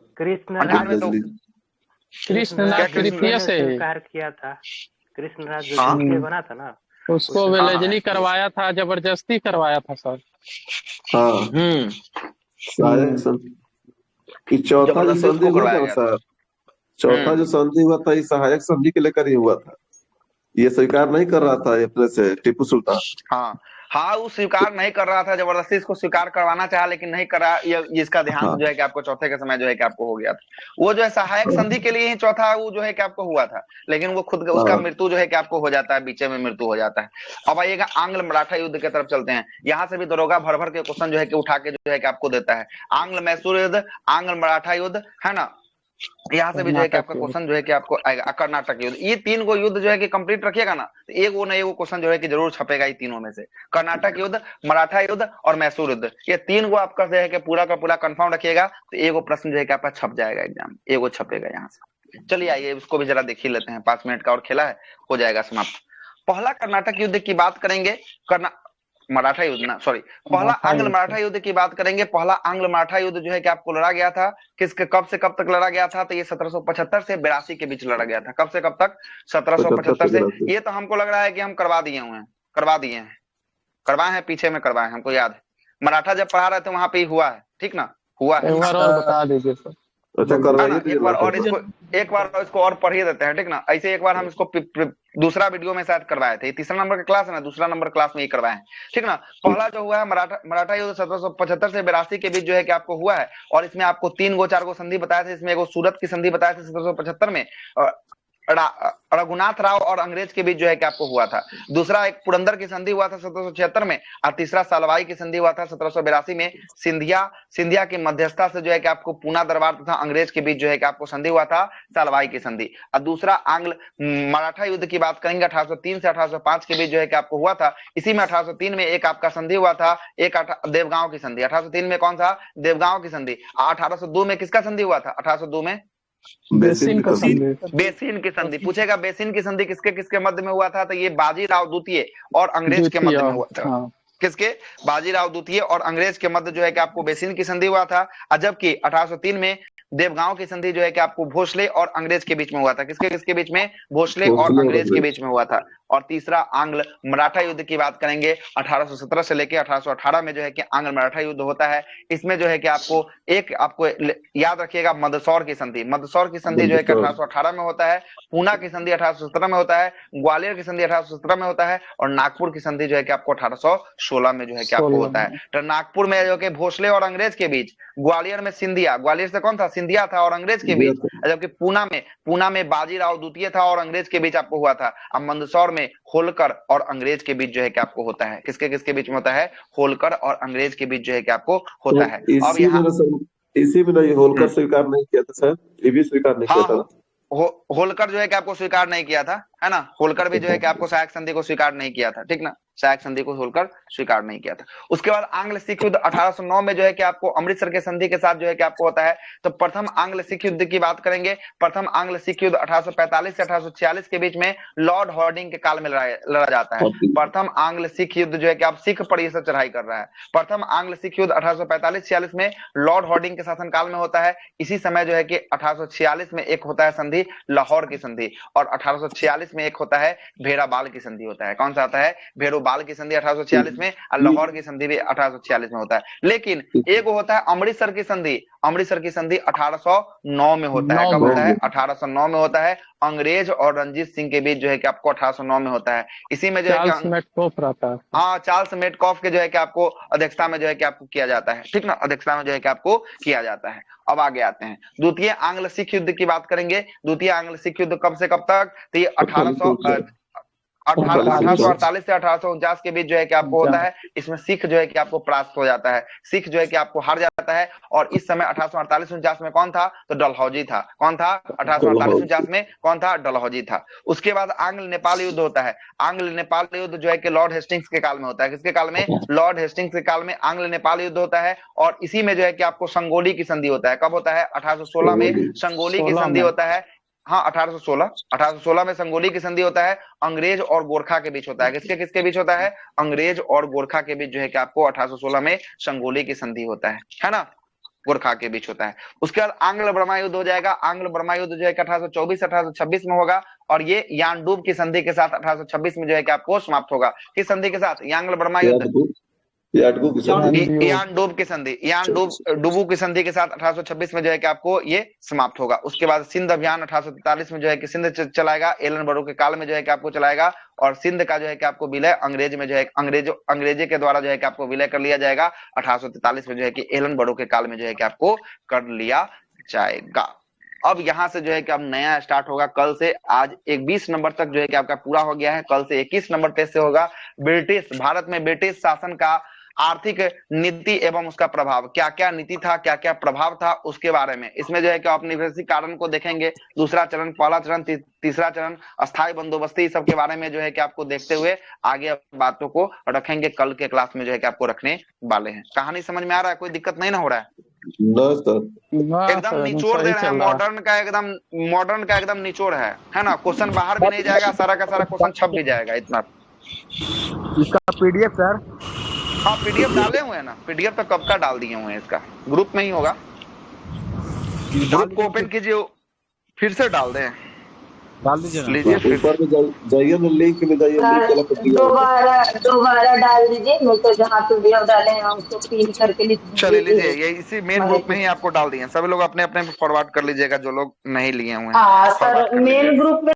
कृष्णराज तृतीय से स्वीकार किया था। कृष्णराज जो बना था ना, उसको बेलेजली करवाया था, जबरदस्ती करवाया था सर। हाँ, सहायक संधि चौथा जो संधि हुआ था सर, चौथा जो संधि हुआ था ये सहायक संधि के लेकर ही हुआ था। ये स्वीकार नहीं कर रहा था अपने से टीपू सुल्तान। हाँ हाँ, वो स्वीकार नहीं कर रहा था, जबरदस्ती इसको स्वीकार करवाना चाहा लेकिन नहीं करा। ये इसका ध्यान जो है कि आपको चौथे के समय जो है कि आपको हो गया था। वो जो है सहायक संधि के लिए ही चौथा वो जो है कि आपको हुआ था, लेकिन वो खुद उसका मृत्यु जो है कि आपको हो जाता है, बीच में मृत्यु हो जाता है। अब आइएगा आंग्ल मराठा युद्ध की तरफ चलते हैं। यहाँ से भी दरोगा भर भर के क्वेश्चन जो है कि उठा के जो है कि आपको देता है। आंग्ल मैसूर युद्ध, आंग्ल मराठा युद्ध, है ना। यहाँ से भी जो है कि आपका क्वेश्चन जो है कि आपको आएगा कर्नाटक युद्ध। ये 3 गो युद्ध जो है कि कंप्लीट रखिएगा ना, तो एक वो नहीं वो क्वेश्चन जो है कि जरूर छपेगा ये तीनों में से। कर्नाटक युद्ध, मराठा युद्ध और मैसूर युद्ध, ये 3 गो आपका जो है कि पूरा का पूरा कंफर्म रखिएगा, तो एगो प्रश्न जो है कि आपका छप जाएगा एग्जाम, एगो छपेगा यहाँ से। चलिए आइए इसको भी जरा देख ही लेते हैं, 5 मिनट का और खेला है, हो जाएगा समाप्त। पहला कर्नाटक युद्ध की बात करेंगे, मराठा युद्ध ना, सॉरी, पहला आंग्ल मराठा युद्ध की बात करेंगे। पहला आंग्ल मराठा युद्ध जो है कि आपको लड़ा गया था, किसके कब से कब तक लड़ा गया था, तो ये 1775 से 82 के बीच लड़ा गया था। कब से कब तक, 1775 से। ये तो हमको लग रहा है कि हम करवा दिए हैं, करवाए हैं, पीछे में करवाए हैं, हमको याद है। मराठा जब पढ़ा रहे थे वहां पे ही हुआ है, ठीक ना, हुआ है। और बता दीजिए सर। अच्छा है करवाइए ना। दीजिए एक बार मराठा और इसको और पढ़ ही देते हैं, ठीक ना। ऐसे एक बार हम इसको दूसरा वीडियो में शायद करवाए थे, तीसरा नंबर का क्लास है ना, दूसरा नंबर क्लास में ही करवाए हैं, ठीक ना। पहला जो हुआ है मराठा युद्ध 1775 से 82 के बीच जो है कि आपको हुआ है, और इसमें आपको 3 4 गो संधि बताए थे। इसमें एगो सूरत की संधि बताए थे 1775 में, रघुनाथ राव और अंग्रेज के बीच जो है कि आपको हुआ था। दूसरा एक पुरंदर की संधि हुआ था 1776 में, और तीसरा सलवाई की संधि हुआ था 1782 में। सिंधिया की मध्यस्थता से जो है कि आपको पूना दरबार तथा अंग्रेज के बीच जो है कि आपको संधि हुआ था, सलवाई की संधि। और दूसरा आंग्ल मराठा युद्ध की बात करेंगे 1803 से 1805 के बीच जो है कि आपको हुआ था। इसी में 1803 में एक आपका संधि हुआ था, एक देवगांव की संधि। 1803 में कौन सा? देवगांव की संधि। 1802 में किसका संधि हुआ था? 1802 में बेसिन का संधि। बेसिन की संधि। पूछेगा बेसिन की संधि किसके किसके मध्य में हुआ था, तो ये बाजीराव द्वितीय और अंग्रेज के मध्य में हुआ था। हाँ। किसके? बाजीराव द्वितीय और अंग्रेज के मध्य जो है कि आपको बेसिन की संधि हुआ था। जबकि 1803 में देवगांव की संधि जो है कि आपको भोसले और अंग्रेज के बीच में हुआ था। किसके किसके बीच में? भोसले और अंग्रेज के बीच में हुआ था। और तीसरा आंग्ल मराठा युद्ध की बात करेंगे 1817 से लेकर 1818 में जो है कि आंग्ल मराठा युद्ध होता है। इसमें जो है कि आपको याद रखिएगा मंदसौर की संधि। मंदसौर की संधि जो है कि 1818 में होता है। पूना की संधि 1817 में होता है। ग्वालियर की संधि 1817 में होता है। और नागपुर की संधि जो है कि आपको 1816 में जो है कि आपको होता है। तो नागपुर में जो कि भोसले और अंग्रेज के बीच, ग्वालियर में सिंधिया, ग्वालियर से कौन था? सिंधिया था और अंग्रेज के बीच। जबकि पूना में बाजीराव द्वितीय था और अंग्रेज के बीच आपको हुआ था। अब मंदसौर में होलकर और अंग्रेज के बीच जो है कि आपको होता है। किसके किसके बीच में होता है? होलकर और अंग्रेज के बीच जो है कि आपको होता है। अब यहाँ इसी में नहीं होलकर स्वीकार नहीं किया था सर, ये भी स्वीकार नहीं किया था। होलकर जो है कि आपको स्वीकार नहीं किया था, है ना। होलकर भी जो है कि आपको सहायक संधि को स्वीकार नहीं किया था, ठीक ना। सहायक संधि को होलकर स्वीकार नहीं किया था। उसके बाद आंग्ल सिख युद्ध 1809 में जो है कि आपको अमृतसर के संधि के साथ जो है कि आपको होता है। तो प्रथम आंग्ल सिख युद्ध की बात करेंगे। प्रथम आंग्ल सिख युद्ध 1845 से 1846 के बीच में लॉर्ड हार्डिंग के काल में लड़ा जाता है। प्रथम आंग्ल सिख युद्ध जो है कि आप सिख पर ये सब चढ़ाई कर रहा है। प्रथम आंग्ल सिख युद्ध 1845-46 में लॉर्ड हार्डिंग के शासन काल में होता है। इसी समय जो है कि 1846 में एक होता है संधि, लाहौर की संधि। और 1846 में एक होता है भेड़ाबाल की संधि होता है। कौन सा होता है? भेड़ोबाल की संधि 1846 में, और लाहौर की संधि भी 1846 में होता है। लेकिन एक होता है अमृतसर की संधि। अमृतसर की संधि 1809 में होता है। कब होता है? 1809 में होता है। अंग्रेज और रंजीत सिंह के बीच जो है कि आपको 1809 में होता है। इसी में जो है कि चार्ल्स मेटकॉफ के जो है कि आपको अध्यक्षता में जो है कि आपको किया जाता है, ठीक ना। अध्यक्षता में जो है कि आपको किया जाता है। अब आगे आते हैं, द्वितीय आंग्ल सिख युद्ध की बात करेंगे। द्वितीय आंग्ल सिख युद्ध कब से कब तक? तो ये 1848 से 1849 के बीच जो है कि आपको होता है। इसमें सिख जो है कि आपको परास्त हो जाता है, सिख जो है कि आपको हार जाता है। और इस समय 1848-49 में कौन था? तो डलहौजी था। कौन था? 1848-49 में कौन था? डलहौजी था। उसके बाद आंग्ल नेपाल युद्ध होता है। आंग्ल नेपाल युद्ध जो है कि लॉर्ड हेस्टिंग्स के काल में होता है। किसके काल में? लॉर्ड हेस्टिंग्स के काल में आंग्ल नेपाल युद्ध होता है। और इसी में जो है कि आपको संगोली की संधि होता है। कब होता है? 1816 में संगोली की संधि होता है। हाँ, 1816 में संगोली की संधि होता है। अंग्रेज और गोरखा के बीच होता है। किसके किसके बीच होता है? अंग्रेज और गोरखा के बीच जो है कि आपको 1816 में संगोली की संधि होता है ना। गोरखा के बीच होता है। उसके बाद आंग्ल बर्मा युद्ध हो जाएगा। आंग्ल बर्मा युद्ध जो है कि 1824-1826 में होगा। और ये यानडूब की संधि के साथ 1826 में जो है कि आपको समाप्त होगा। किस संधि के साथ? आंग्ल बर्मा युद्ध, यानडूब की संधि, यानडूबू की संधि के साथ 1826 में जो है कि आपको ये समाप्त होगा। उसके बाद सिंध अभियान 1843 में जो है कि सिंध चलाएगा। एलन बरो के काल में जो है कि आपको चलाएगा। और सिंध का जो है कि आपको विलय अंग्रेज में जो है अंग्रेजी के द्वारा जो है कि आपको विलय कर लिया जाएगा। 1843 में जो है कि एलन बरो के काल में जो है कि आपको कर लिया जाएगा। अब यहां से जो है कि अब नया स्टार्ट होगा कल से। आज 20 नंबर तक जो है कि आपका पूरा हो गया है। कल से 21 नंबर टेस्ट से होगा। भारत में ब्रिटिश शासन का आर्थिक नीति एवं उसका प्रभाव, क्या क्या नीति था, क्या क्या प्रभाव था, उसके बारे में। इसमें जो है कि औपनिवेशिक कारण को देखेंगे, दूसरा चरण, पहला चरण, तीसरा चरण, अस्थायी बंदोबस्ती, सब के बारे में जो है कि आपको देखते हुए आगे बातों को रखेंगे। कल के क्लास में जो है कि आपको रखने वाले हैं। कहानी समझ में आ रहा है? कोई दिक्कत नहीं ना हो रहा है? एकदम निचोड़ दे रहा है। मॉडर्न का एकदम निचोड़ है ना। क्वेश्चन बाहर भी नहीं जाएगा, सारा का सारा क्वेश्चन छप भी जाएगा। इतना इसका पीडीएफ सर? हाँ, पीडीएफ डाले हुए हैं ना। पीडीएफ तो कब का डाल दिए हुए हैं। इसका ग्रुप में ही होगा। ग्रुप को ओपन कीजिए, फिर से डाल दें। डाल दीजिए ना। लीजिए फिर ऊपर में जाइए ना, लिंक में जाइए, लिंक वाला पर क्लिक करो। दोबारा डाल दीजिए, नहीं तो जहाँ पीडीएफ डाले हैं उसको पिन करके लिख चलिए दीजिए लीजिए, ये इसी मेन ग्रुप में ही आपको डाल दिए हैं। सभी लोग अपने अपने फॉरवर्ड कर लीजिएगा, जो लोग नहीं लिए हुए हैं हाँ फॉरवर्ड सर, कर मेन लीजिएगा। ग्रुप में